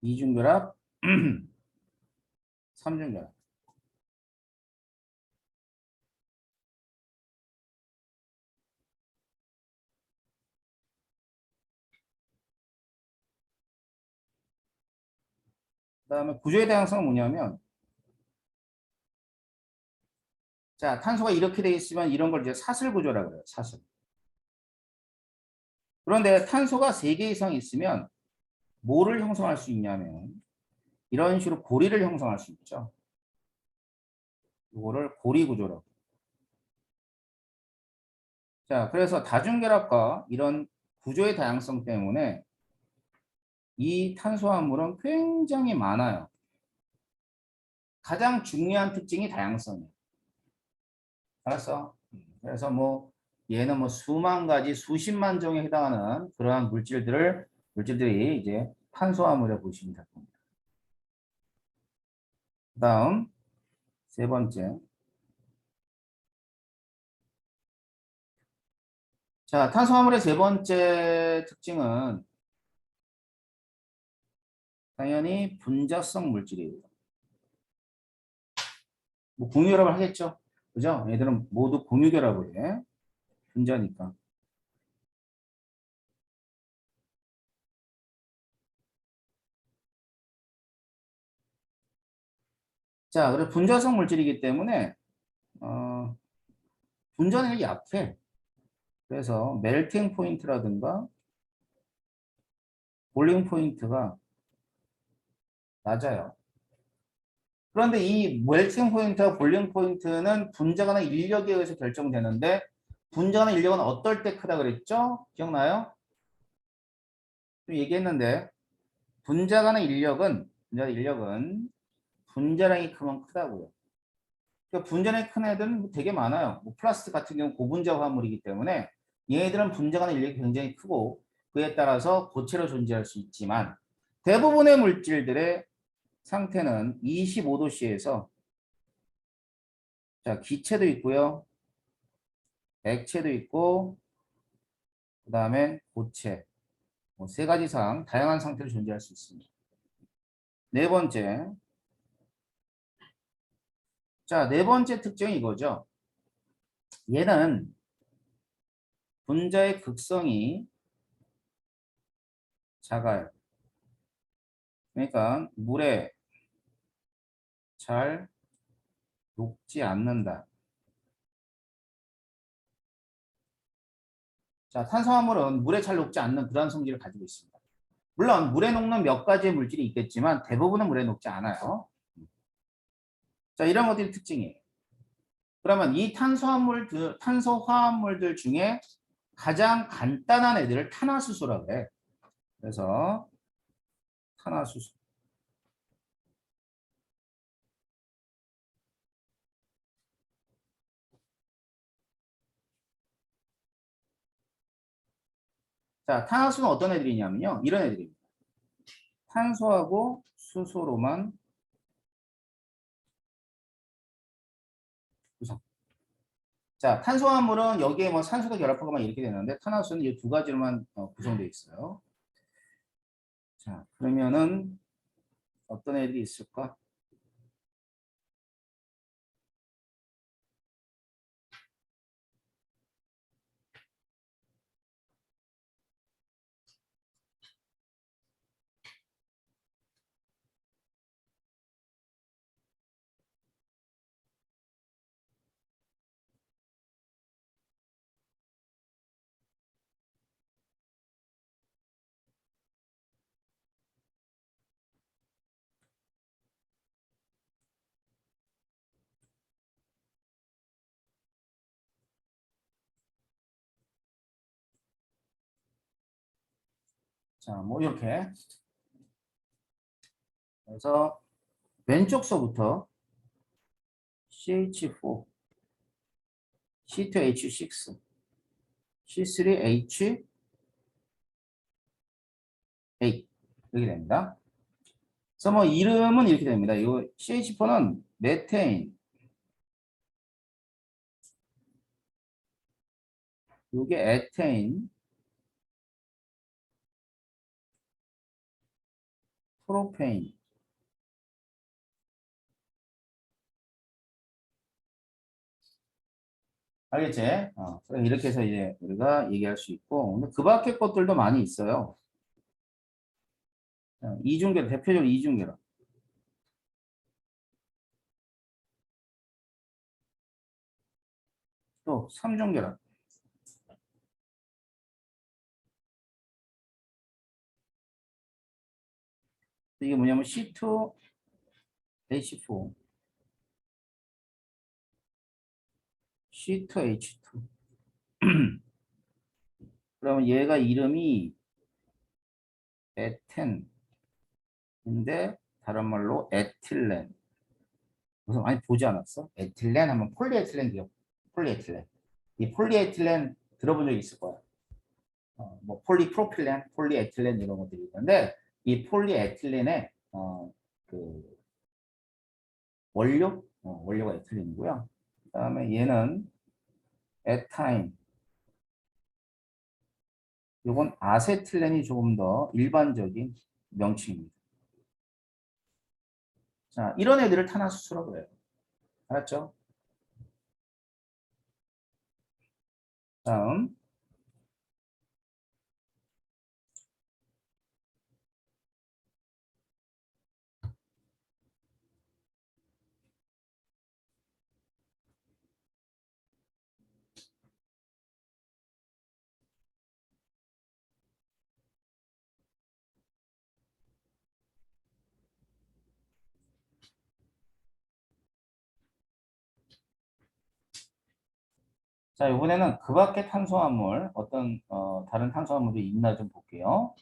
이중결합, 삼중결합. 그다음에 구조의 다양성은 뭐냐면, 자, 탄소가 이렇게 돼 있으면 이런 걸 이제 사슬 구조라고 그래요. 사슬. 그런데 탄소가 3개 이상 있으면 뭐를 형성할 수 있냐면 이런 식으로 고리를 형성할 수 있죠. 이거를 고리 구조라고. 자, 그래서 다중결합과 이런 구조의 다양성 때문에 이 탄소화물은 굉장히 많아요. 가장 중요한 특징이 다양성이에요. 알았어? 그래서 뭐 얘는 뭐 수만 가지, 수십만 종에 해당하는 그러한 물질들이 이제 탄소화물에 보시면 될 겁니다. 그다음 세 번째. 자, 탄수화물의 세 번째 특징은 당연히 분자성 물질이에요. 뭐 공유결합을 하겠죠. 그죠? 얘들은 모두 공유결합을 해. 분자니까. 자, 그래서 분자성 물질이기 때문에 분자능력이 약해. 그래서 멜팅 포인트라든가 볼링 포인트가 낮아요. 그런데 이 멜팅 포인트와 볼링 포인트는 분자간의 인력에 의해서 결정되는데 분자간의 인력은 어떨 때 크다 그랬죠? 기억나요? 좀 얘기했는데 분자간의 인력은 분자량이 크면 크다고요. 그러니까 분자량이 큰 애들은 되게 많아요. 뭐 플라스틱 같은 경우 고분자 화물이기 때문에 얘네들은 분자간의 인력이 굉장히 크고 그에 따라서 고체로 존재할 수 있지만 대부분의 물질들의 상태는 25도씨에서 자, 기체도 있고요. 액체도 있고 그 다음에 고체 뭐 세 가지 상 다양한 상태로 존재할 수 있습니다. 네 번째. 자, 네 번째 특징이 이거죠. 얘는 분자의 극성이 작아요. 그러니까 물에 잘 녹지 않는다. 자, 탄수화물은 물에 잘 녹지 않는 그런 성질을 가지고 있습니다. 물론 물에 녹는 몇 가지의 물질이 있겠지만 대부분은 물에 녹지 않아요. 자, 이런 것들이 특징이에요. 그러면 이 탄소화물들 중에 가장 간단한 애들을 탄화수소라고 해. 그래서 탄화수소. 자, 탄화수소는 어떤 애들이냐면요. 이런 애들입니다. 탄소하고 수소로만 구성. 자, 탄소화물은 여기에 뭐 산소가 결합하고만 이렇게 되는데 탄화수소는 이 두 가지로만 구성되어 있어요. 자, 그러면은 어떤 애들이 있을까? 자, 뭐 이렇게. 그래서 왼쪽 서부터 CH4, C2H6, C3H8 이렇게 됩니다. 그래서 뭐 이름은 이렇게 됩니다. 이거 CH4는 메테인, 이게 에테인, 프로페인. 알겠지? 그럼 이렇게 해서 이제 우리가 얘기할 수 있고, 근데 그 밖에 것들도 많이 있어요. 이중계로, 대표적으로 이중계로. 또 삼중계로. 이게 뭐냐면 C2H4, C2H2. 그러면 얘가 이름이 에텐인데 다른 말로 에틸렌. 무슨 많이 보지 않았어? 에틸렌 하면 폴리에틸렌 기억. 폴리에틸렌. 이 폴리에틸렌 들어본 적 있을 거야. 뭐 폴리프로필렌, 폴리에틸렌 이런 것들이 있는데 이 폴리에틸렌의 그 원료가 에틸렌이고요. 그다음에 얘는 에타임. 이건 아세틸렌이 조금 더 일반적인 명칭입니다. 자, 이런 애들을 탄화수소라고 해요. 알았죠? 다음. 자, 이번에는 그 밖에 탄수화물, 어떤 다른 탄수화물이 있나 좀 볼게요.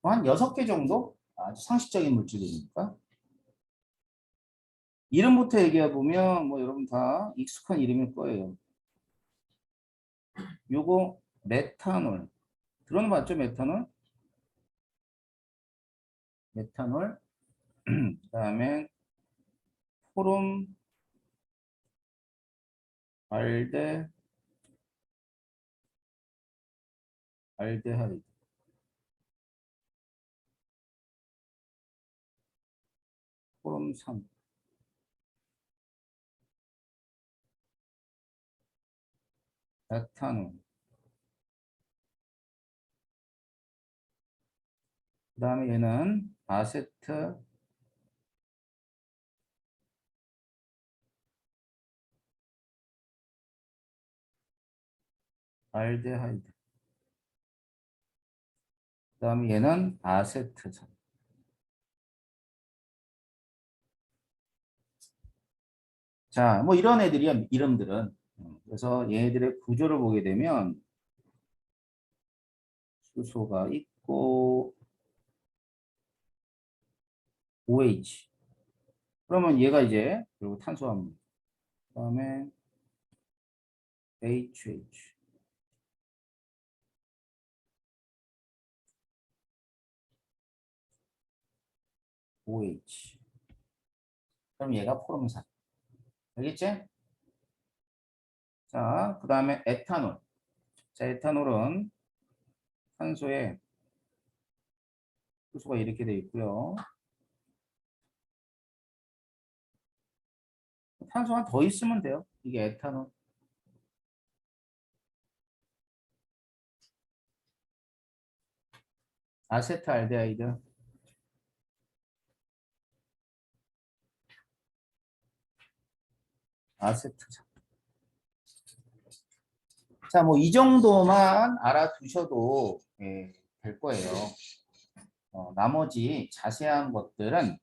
한 6개 정도? 아주 상식적인 물질이니까. 이름부터 얘기해 보면 뭐 여러분 다 익숙한 이름일 거예요. 요거 메탄올. 들어는 봤죠? 메탄올. 메탄올. 그다음에 포름 알데 알데하이드. 포름 3. 메탄올. 그다음에 얘는 아세트 알데하이드. 그다음에 얘는 아세트산. 자, 뭐 이런 애들이야, 이름들은. 그래서 얘네들의 구조를 보게 되면 수소가 있고 OH. 그러면 얘가 이제 그리고 탄수화물. 그다음에 HH. OH. 그럼 얘가 포름산. 알겠지? 자, 그다음에 에탄올. 자, 에탄올은 탄소에 수소가 이렇게 돼 있고요. 탄소가 더 있으면 돼요. 이게 에탄올. 아세트알데하이드. 아세트. 자, 뭐 이 정도만 알아두셔도 될 거예요. 나머지 자세한 것들은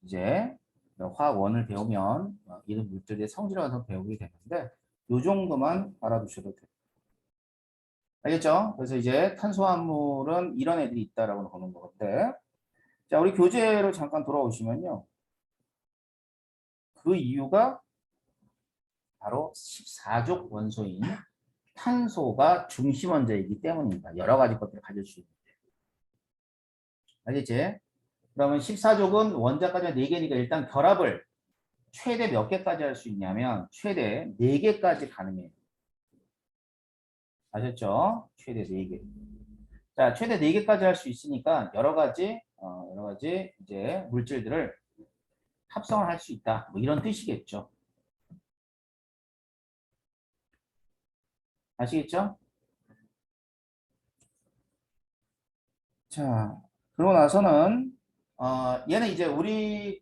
이제 화학원을 배우면 이런 물질의 성질을 가서 배우게 되는데 이 정도만 알아두셔도 돼요. 알겠죠? 그래서 이제 탄수화물은 이런 애들이 있다라고 보는 건데, 자, 우리 교재로 잠깐 돌아오시면요. 그 이유가 바로 14족 원소인 탄소가 중심 원자이기 때문입니다. 여러 가지 것들을 가질 수 있는데. 알겠지? 그러면 14족은 원자까지가 4개니까 일단 결합을 최대 몇 개까지 할 수 있냐면 최대 4개까지 가능해요. 아셨죠? 최대 4개. 자, 최대 4개까지 할 수 있으니까 여러 가지 이제 물질들을 합성을 할 수 있다. 뭐 이런 뜻이겠죠. 아시겠죠? 자, 그러고 나서는 얘는 이제 우리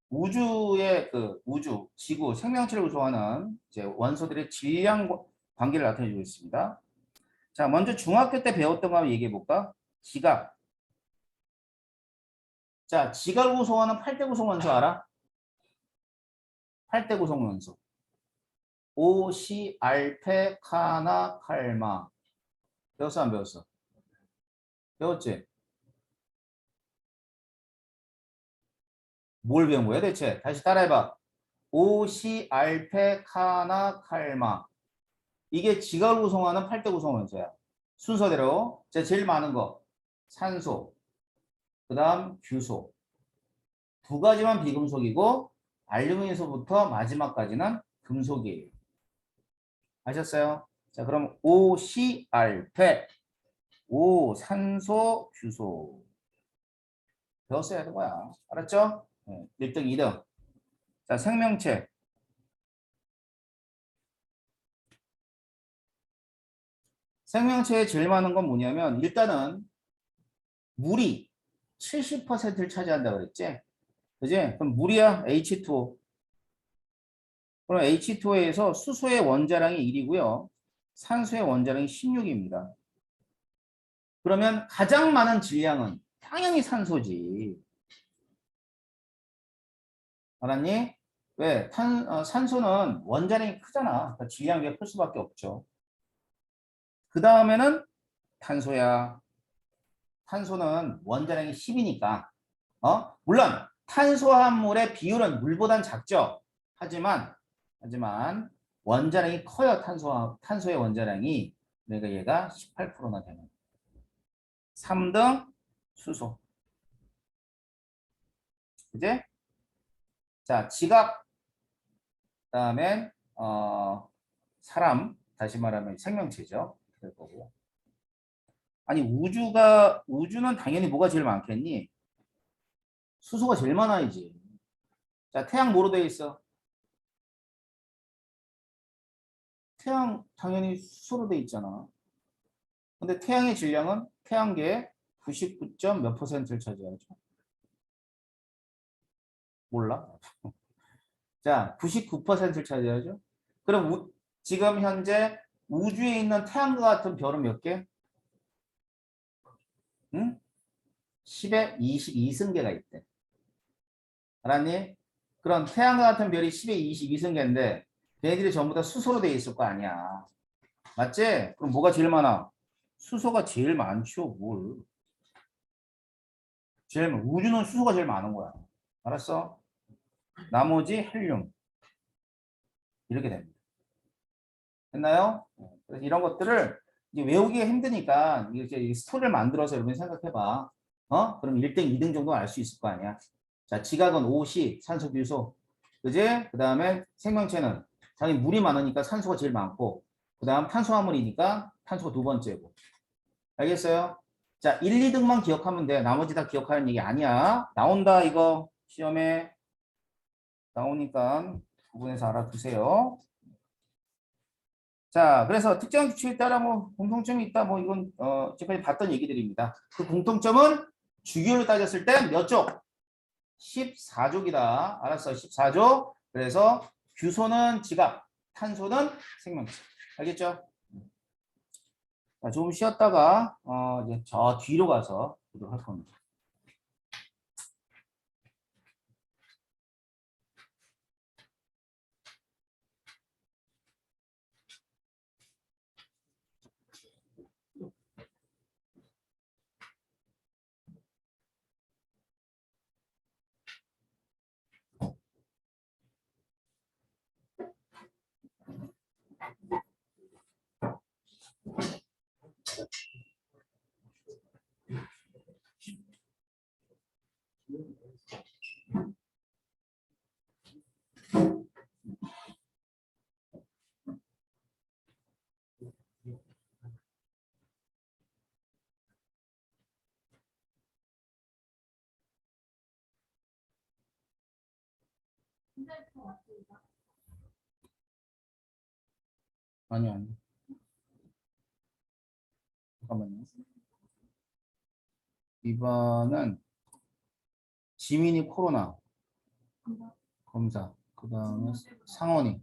우주의 우주, 지구, 생명체를 구성하는 이제 원소들의 질량 관계를 나타내주고 있습니다. 자, 먼저 중학교 때 배웠던 거 한번 얘기해 볼까? 지각. 자, 지각을 구성하는 8대 구성 원소 알아? 8대 구성 원소. 오시, 알페, 카나, 칼마. 배웠어, 안 배웠어? 배웠지? 뭘 배운 거야, 대체? 다시 따라해봐. 오시, 알페, 카나, 칼마. 이게 지각을 구성하는 8대 구성 원소야. 순서대로. 제일 많은 거. 산소. 그 다음 규소. 두 가지만 비금속이고 알루미늄소부터 마지막까지는 금속이에요. 아셨어요? 자, 그럼 오시알페, 오산소 규소. 배웠어야 하는 거야. 알았죠? 1등, 2등. 자, 생명체. 생명체에 제일 많은 건 뭐냐면 일단은 물이 70%를 차지한다고 그랬지? 그지? 그럼 물이야 H2O. 그럼 H2O에서 수소의 원자량이 1이고요. 산소의 원자량이 16입니다. 그러면 가장 많은 질량은 당연히 산소지. 알았니? 왜? 산소는 원자량이 크잖아. 그러니까 질량이 클 수밖에 없죠. 그 다음에는 탄소야. 탄소는 원자량이 10이니까. 물론 탄소화물의 비율은 물보단 작죠. 하지만 원자량이 커요. 탄소의 원자량이. 그러니까 얘가 18%나 되는. 3등 수소. 그지? 자, 지각. 그다음엔 사람. 다시 말하면 생명체죠. 될 거고. 아니 우주는 당연히 뭐가 제일 많겠니? 수소가 제일 많아야지. 자, 태양 뭐로 되어 있어? 태양 당연히 수소로 되어 있잖아. 근데 태양의 질량은 태양계의 99. 몇 %를 차지하죠? 몰라. 자, 99%를 차지하죠. 그럼 지금 현재 우주에 있는 태양과 같은 별은 몇 개? 응? 10의 22승계가 있대. 알았니? 그럼 태양과 같은 별이 10의 22승계인데 걔네들이 전부 다 수소로 돼 있을 거 아니야. 맞지? 그럼 뭐가 제일 많아? 수소가 제일 많죠. 뭘? 우주는 수소가 제일 많은 거야. 알았어? 나머지 헬륨. 이렇게 됩니다. 됐나요? 그래서 이런 것들을 이제 외우기가 힘드니까 이렇게 스토리를 만들어서 여러분이 생각해봐. 그럼 1등, 2등 정도 알 수 있을 거 아니야. 자, 지각은 O시, 산소, 규소. 그지? 그 다음에 생명체는 당연히 물이 많으니까 산소가 제일 많고, 그 다음 탄수화물이니까 탄소가 두 번째고. 알겠어요? 자, 1, 2등만 기억하면 돼. 나머지 다 기억하는 얘기 아니야. 나온다, 이거. 시험에 나오니까 부분에서 알아두세요. 자, 그래서 특정 규칙에 따라 뭐 공통점이 있다. 뭐 이건 지금까지 봤던 얘기들입니다. 그 공통점은 주기율로 따졌을 때 몇 쪽? 14족이다. 알았어. 14족. 그래서 규소는 지각, 탄소는 생명체. 알겠죠? 자, 조금 쉬었다가 이제 저 뒤로 가서 보도록 할 겁니다. 아니요, 아니요. 잠깐만요. 이번은 지민이 코로나 검사. 그 다음에 상원이.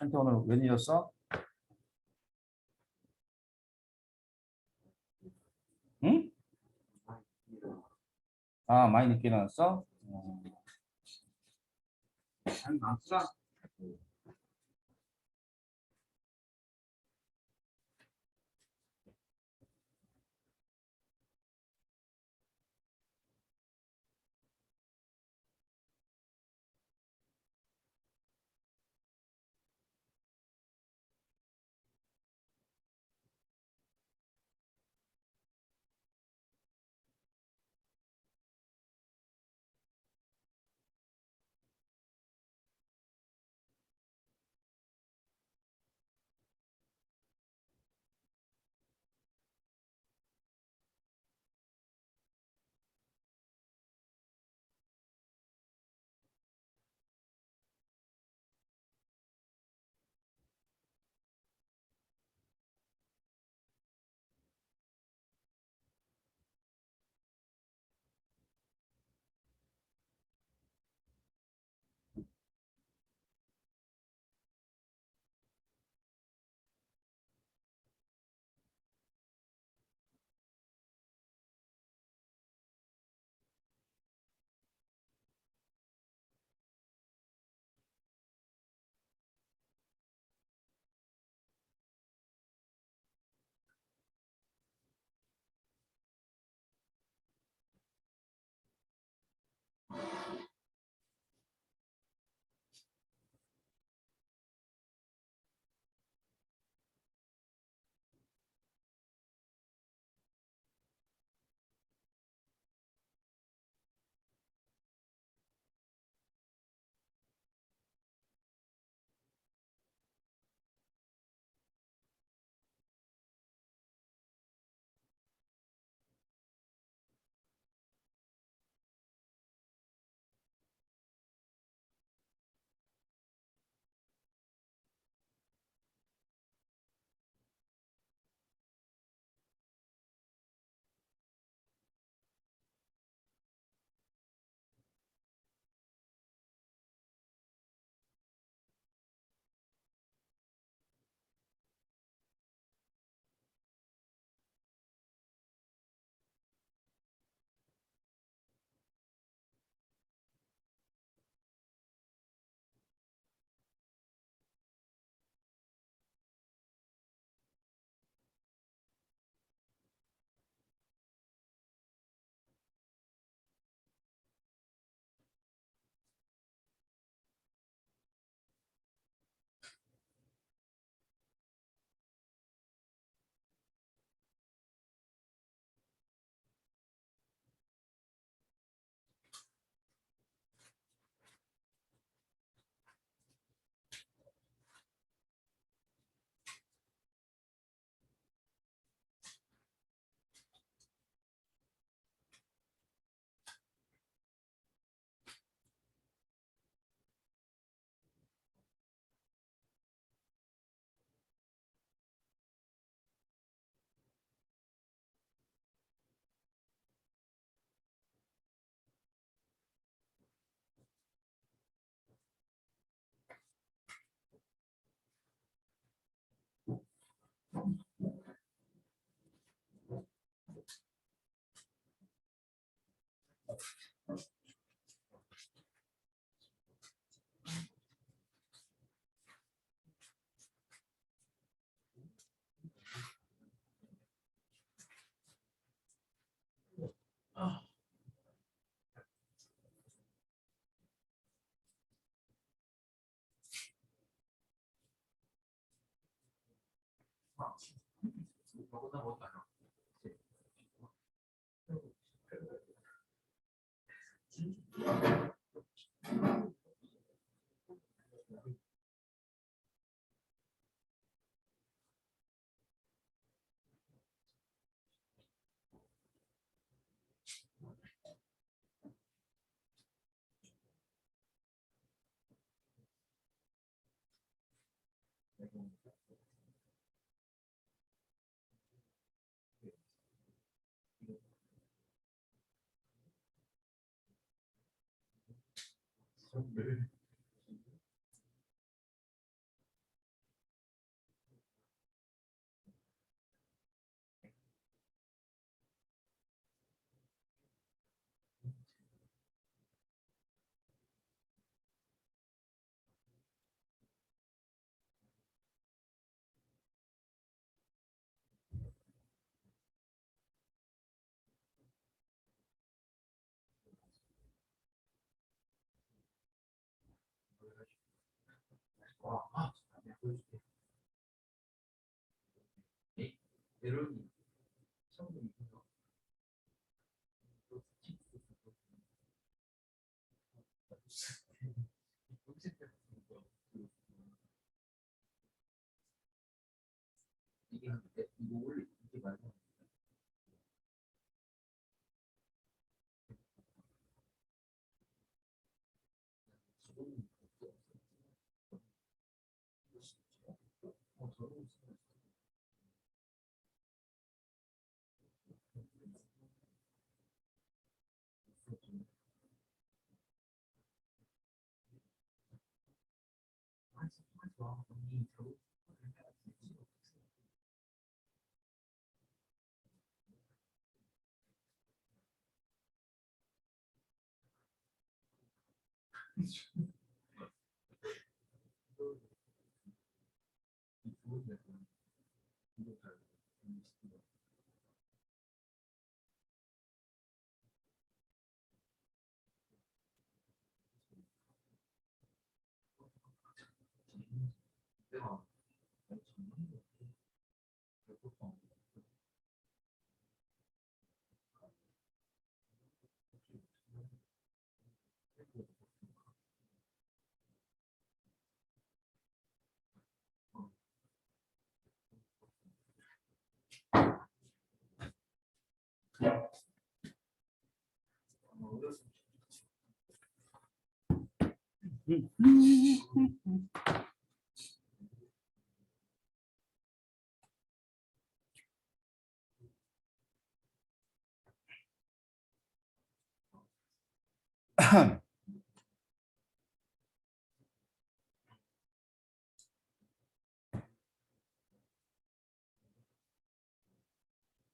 한테 오늘 웬일이었어? 응? 아, 많이 늦게 나왔어? 잘 나왔어?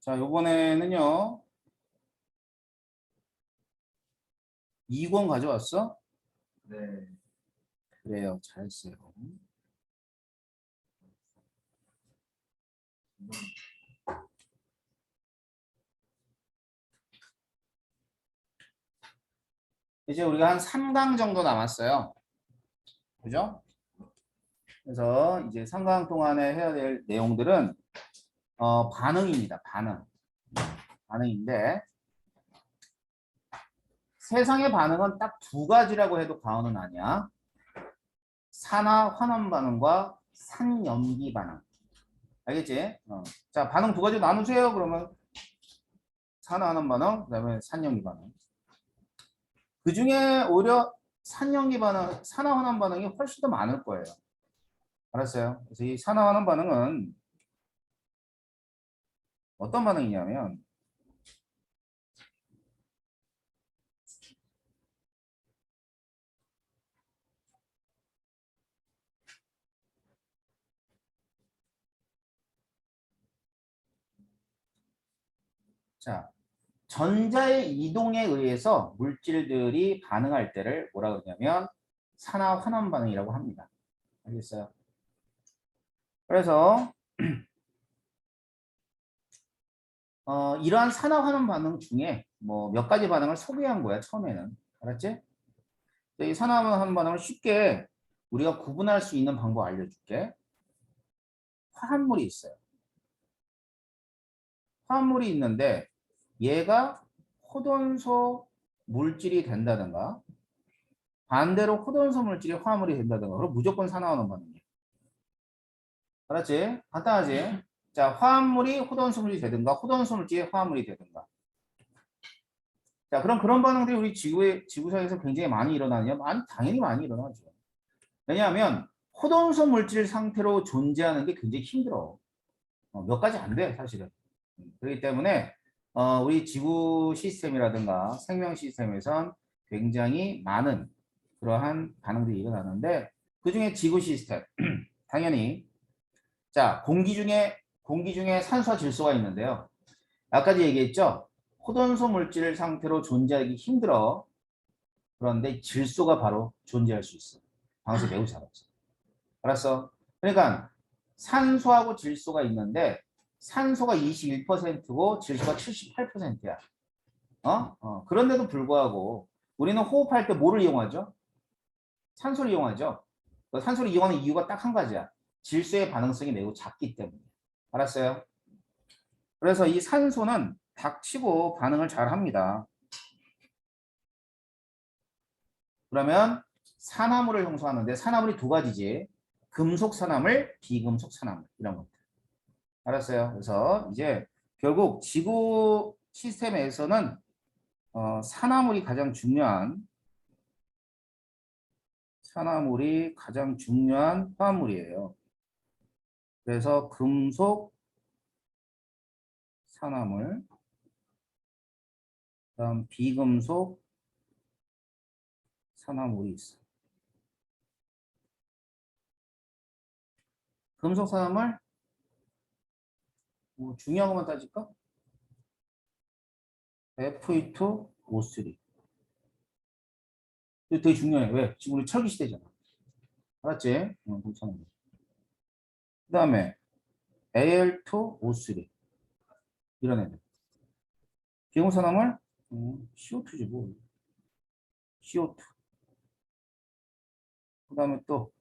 자, 요번에는요. 2권 가져왔어? 네. 그래요. 잘했어요. 이제 우리가 한 3강 정도 남았어요. 그죠? 그래서 이제 3강 동안에 해야 될 내용들은 반응입니다. 반응인데 세상의 반응은 딱 두 가지라고 해도 과언은 아니야. 산화 환원 반응과 산염기 반응. 알겠지? 자, 반응 두 가지 나누세요. 그러면 산화 환원 반응, 그다음에 산염기 반응. 그 중에 오히려 산염기 반응, 산화 환원 반응이 훨씬 더 많을 거예요. 알았어요? 그래서 이 산화 환원 반응은 어떤 반응이냐면 자, 전자의 이동에 의해서 물질들이 반응할 때를 뭐라 그러냐면 산화 환원 반응이라고 합니다. 알겠어요? 그래서 이러한 산화 환원 반응 중에 뭐 몇 가지 반응을 소개한 거야, 처음에는. 알았지? 이 산화 환원 반응을 쉽게 우리가 구분할 수 있는 방법 알려줄게. 화합물이 있어요. 화합물이 있는데 얘가 호돈소 물질이 된다든가 반대로 호돈소 물질이 화합물이 된다든가 그럼 무조건 산화하는 반응이에요. 알았지? 간단하지? 자, 화합물이 호돈소 물질이 되든가 호돈소 물질이 화합물이 되든가. 자, 그럼 그런 반응들이 우리 지구상에서 굉장히 많이 일어나느냐? 당연히 많이 일어나죠. 왜냐하면 호돈소 물질 상태로 존재하는 게 굉장히 힘들어. 몇 가지 안 돼, 사실은. 그렇기 때문에 우리 지구 시스템이라든가 생명 시스템에선 굉장히 많은 그러한 반응들이 일어나는데 그중에 지구 시스템 당연히 자 공기 중에 산소와 질소가 있는데요. 아까도 얘기했죠. 호돈소 물질 상태로 존재하기 힘들어. 그런데 질소가 바로 존재할 수 있어. 방에서 매우 작았어. 알았어? 그러니까 산소하고 질소가 있는데 산소가 21%고 질소가 78%야. 그런데도 불구하고 우리는 호흡할 때 뭐를 이용하죠? 산소를 이용하죠. 산소를 이용하는 이유가 딱 한 가지야. 질소의 반응성이 매우 작기 때문에. 알았어요? 그래서 이 산소는 닥치고 반응을 잘 합니다. 그러면 산화물을 형성하는데 산화물이 두 가지지. 금속 산화물, 비금속 산화물 이런 것들. 알았어요? 그래서 이제 결국 지구 시스템에서는 산화물이 가장 중요한 화합물이에요. 그래서 금속 산화물, 그다음 비금속 산화물이 있어. 금속 산화물 뭐 중요한 것만 따질까? Fe2O3. 이거 되게 중요해. 왜? 지금 우리 철기 시대잖아. 알았지? 괜찮아. 그 다음에 Al2O3 이런 애들. 비금산화물 CO2지 뭐. CO2. 그 다음에 또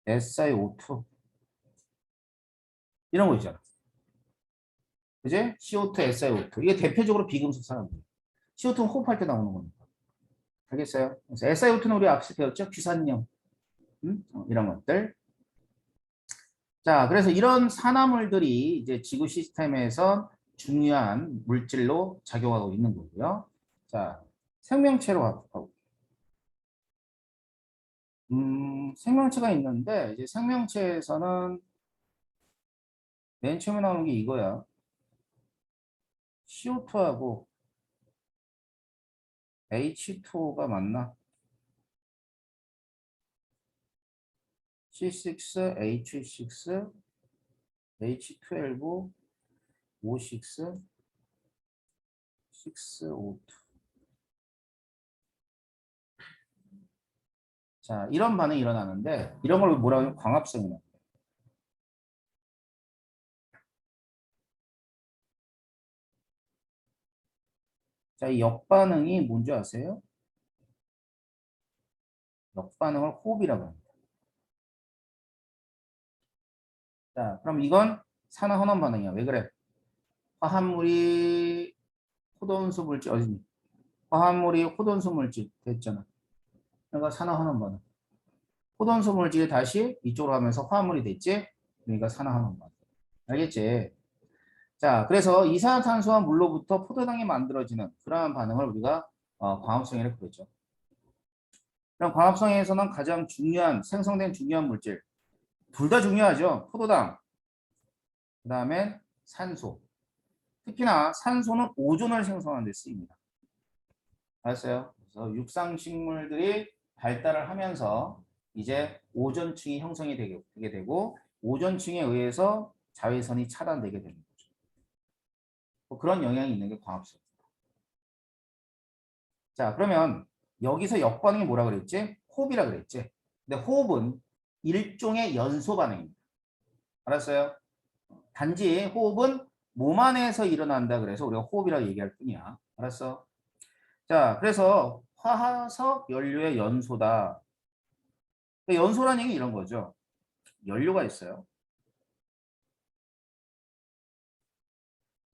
SiO2 이런 거 있잖아. 그지? CO2, SiO2 이게 대표적으로 비금속 산화물. CO2는 호흡할 때 나오는 겁니다. 알겠어요? 그래서 SiO2는 우리 앞서 배웠죠? 귀산염 이런 것들. 자, 그래서 이런 산화물들이 이제 지구 시스템에서 중요한 물질로 작용하고 있는 거고요. 자, 생명체로 가고. 생명체가 있는데 이제 생명체에서는 맨 처음에 나오는 게 이거야. CO2하고 H2O가 맞나? C6, H6, H12, O6, 6O2. 자, 이런 반응이 일어나는데 이런 걸 뭐라고 하면 광합성이라고. 자, 이 역반응이 뭔지 아세요? 역반응을 호흡이라고 합니다. 자, 그럼 이건 산화헌원 반응이야. 왜 그래? 화합물이 호돈수 물질 어디니? 화합물이 호돈수 물질 됐잖아. 그러니까 산화헌원 반응. 호돈수 물질이 다시 이쪽으로 가면서 화합물이 됐지? 그러니까 산화헌원 반응. 알겠지? 자, 그래서 이산화탄소와 물로부터 포도당이 만들어지는 그러한 반응을 우리가 광합성이라고 그랬죠. 그럼 광합성에서는 가장 중요한 생성된 중요한 물질 둘 다 중요하죠. 포도당, 그 다음에 산소. 특히나 산소는 오존을 생성하는 데 쓰입니다. 알았어요? 그래서 육상식물들이 발달을 하면서 이제 오존층이 형성이 되게 되고 오존층에 의해서 자외선이 차단되게 되는 거죠. 뭐 그런 영향이 있는 게 광합성입니다. 자, 그러면 여기서 역반응이 뭐라 그랬지? 호흡이라 그랬지? 근데 호흡은 일종의 연소 반응입니다. 알았어요? 단지 호흡은 몸 안에서 일어난다 그래서 우리가 호흡이라고 얘기할 뿐이야. 알았어? 자, 그래서 화학 연료의 연소다. 연소라는 얘기 이런 거죠. 연료가 있어요.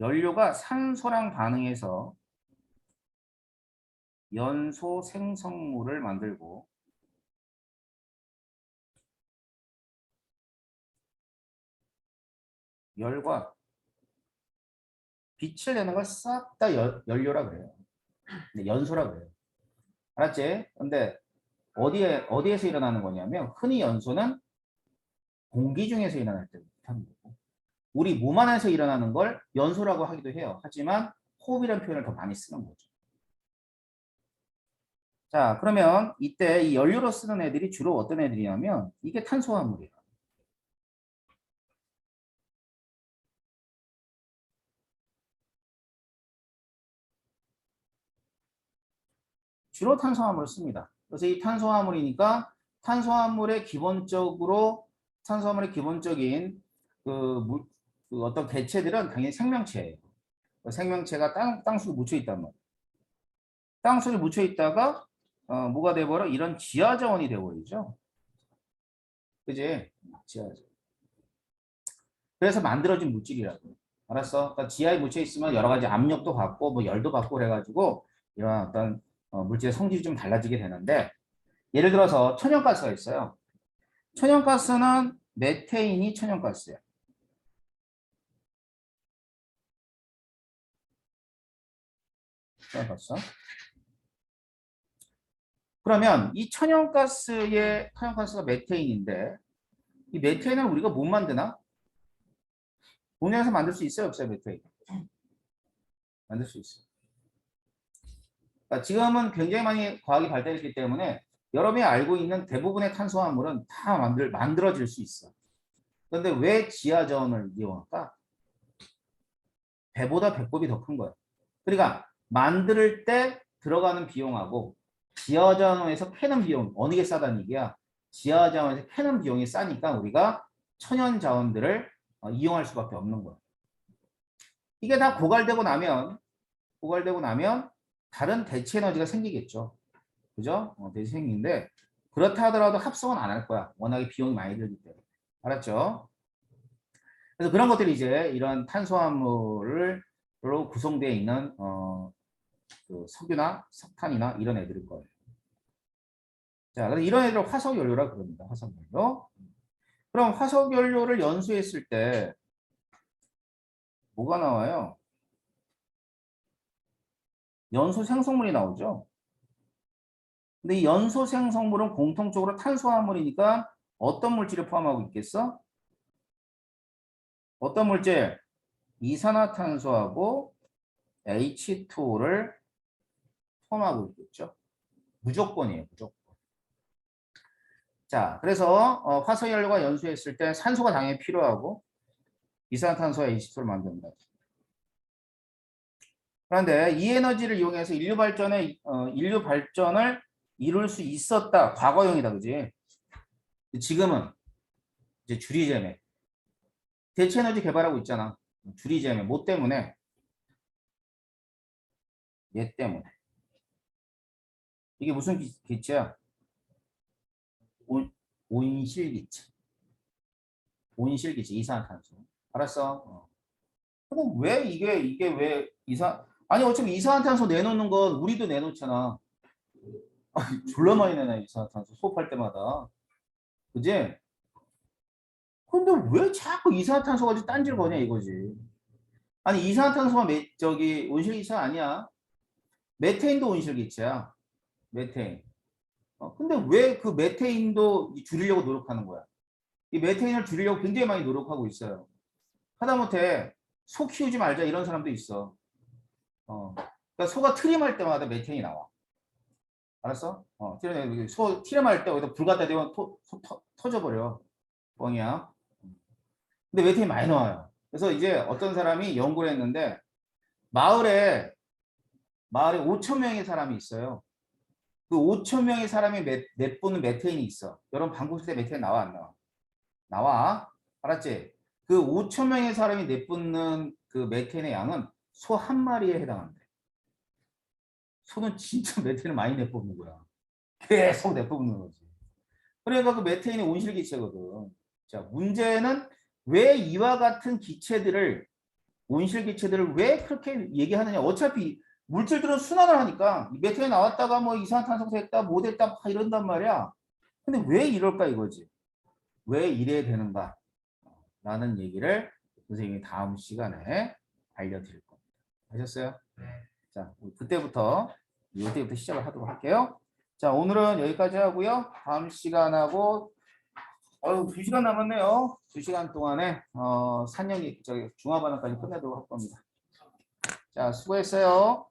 연료가 산소랑 반응해서 연소 생성물을 만들고 열과 빛을 내는 걸 싹 다 연료라 그래요. 연소라 그래요. 알았지? 근데 어디에서 일어나는 거냐면 흔히 연소는 공기 중에서 일어날 때 하는 거고 우리 몸 안에서 일어나는 걸 연소라고 하기도 해요. 하지만 호흡이라는 표현을 더 많이 쓰는 거죠. 자, 그러면 이때 이 연료로 쓰는 애들이 주로 어떤 애들이냐면 이게 탄수화물이에요. 주로 탄수화물을 씁니다. 그래서 이 탄수화물이니까 탄수화물의 기본적인 그, 그 어떤 개체들은 당연히 생명체예요. 생명체가 땅속에 묻혀 있단 말이에요. 땅속에 묻혀 있다가 뭐가 돼버려? 이런 지하자원이 돼버리죠. 그지? 지하자원. 그래서 만들어진 물질이라고. 알았어? 그러니까 지하에 묻혀 있으면 여러 가지 압력도 받고 뭐 열도 받고 그래가지고 이런 어떤 물질의 성질이 좀 달라지게 되는데 예를 들어서 천연가스가 있어요. 천연가스는 메테인이 천연가스예요. 천연가스. 그러면 이 천연가스가 메테인인데 이 메테인을 우리가 못 만드나? 공장에서 만들 수 있어요, 없어요, 메테인? 만들 수 있어요. 그러니까 지금은 굉장히 많이 과학이 발달했기 때문에 여러분이 알고 있는 대부분의 탄수화물은 다 만들어질 수 있어. 그런데 왜 지하자원을 이용할까? 배보다 배꼽이 더 큰 거예요. 그러니까 만들 때 들어가는 비용하고 지하자원에서 캐는 비용 어느 게 싸다는 얘기야? 지하자원에서 캐는 비용이 싸니까 우리가 천연자원들을 이용할 수밖에 없는 거야. 이게 다 고갈되고 나면 다른 대체 에너지가 생기겠죠. 그죠? 대체 생기는데 그렇다 하더라도 합성은 안 할 거야. 워낙에 비용이 많이 들기 때문에. 알았죠? 그래서 그런 것들이 이제 이런 탄수화물로 구성되어 있는 그 석유나 석탄이나 이런 애들일 거예요. 자, 그래서 이런 애들을 화석연료라 그럽니다. 화석연료. 그럼 화석연료를 연소했을 때 뭐가 나와요? 연소 생성물이 나오죠. 근데 이 연소 생성물은 공통적으로 탄수화물이니까 어떤 물질을 포함하고 있겠어? 어떤 물질? 이산화탄소하고 H2를 포함하고 있겠죠. 무조건이에요. 무조건. 자, 그래서 화석연료가 연소했을 때 산소가 당연히 필요하고 이산화탄소와 H2를 만듭니다. 그런데 이 에너지를 이용해서 인류 발전을 이룰 수 있었다. 과거형이다, 그지? 지금은 이제 주리제매 대체 에너지 개발하고 있잖아. 주리제매 뭐 때문에? 얘 때문에. 이게 무슨 기체야? 온실기체. 온실기체 이산화탄소. 알았어? 그럼 왜 이게 왜 아니 어차피 이산화탄소 내놓는 건 우리도 내놓잖아. 졸라 많이 내놔 이산화탄소 수업할 때마다. 그지? 근데 왜 자꾸 이산화탄소 가지고 딴지를 거냐 이거지. 아니 이산화탄소가 저기 온실기체 아니야. 메테인도 온실기체야. 메테인. 근데 왜 그 메테인도 줄이려고 노력하는 거야? 이 메테인을 줄이려고 굉장히 많이 노력하고 있어요. 하다못해 소 키우지 말자 이런 사람도 있어. 그러니까 소가 트림할 때마다 메테인이 나와. 알았어? 트림할 때 여기다 불 갖다 대면 터져버려. 뻥이야. 근데 메테인이 많이 나와요. 그래서 이제 어떤 사람이 연구를 했는데 마을에 5천 명의 사람이 있어요. 그 5천 명의 사람이 내뿜는 메테인이 있어. 여러분 방구 쓸때 메테인 나와 안 나와? 나와. 알았지? 그 5천 명의 사람이 내뿜는 그 메테인의 양은 소 한 마리에 해당한대. 소는 진짜 메테인을 많이 내뿜는 거야. 계속 내뿜는 거지. 그러니까 그 메테인이 온실기체거든. 자, 문제는 왜 이와 같은 기체들을 온실기체들을 왜 그렇게 얘기하느냐. 어차피 물질들은 순환을 하니까 메테오에 나왔다가 뭐 이산화탄소 됐다 뭐 됐다 막 이런단 말이야. 근데 왜 이럴까 이거지. 왜 이래야 되는가 라는 얘기를 선생님이 다음 시간에 알려드릴 겁니다. 하셨어요? 자, 그때부터 이때부터 시작을 하도록 할게요. 자, 오늘은 여기까지 하고요. 다음 시간하고 2시간 남았네요. 2시간 동안에 산영이 저기 중화반응까지 끝내도록 할 겁니다. 자, 수고했어요.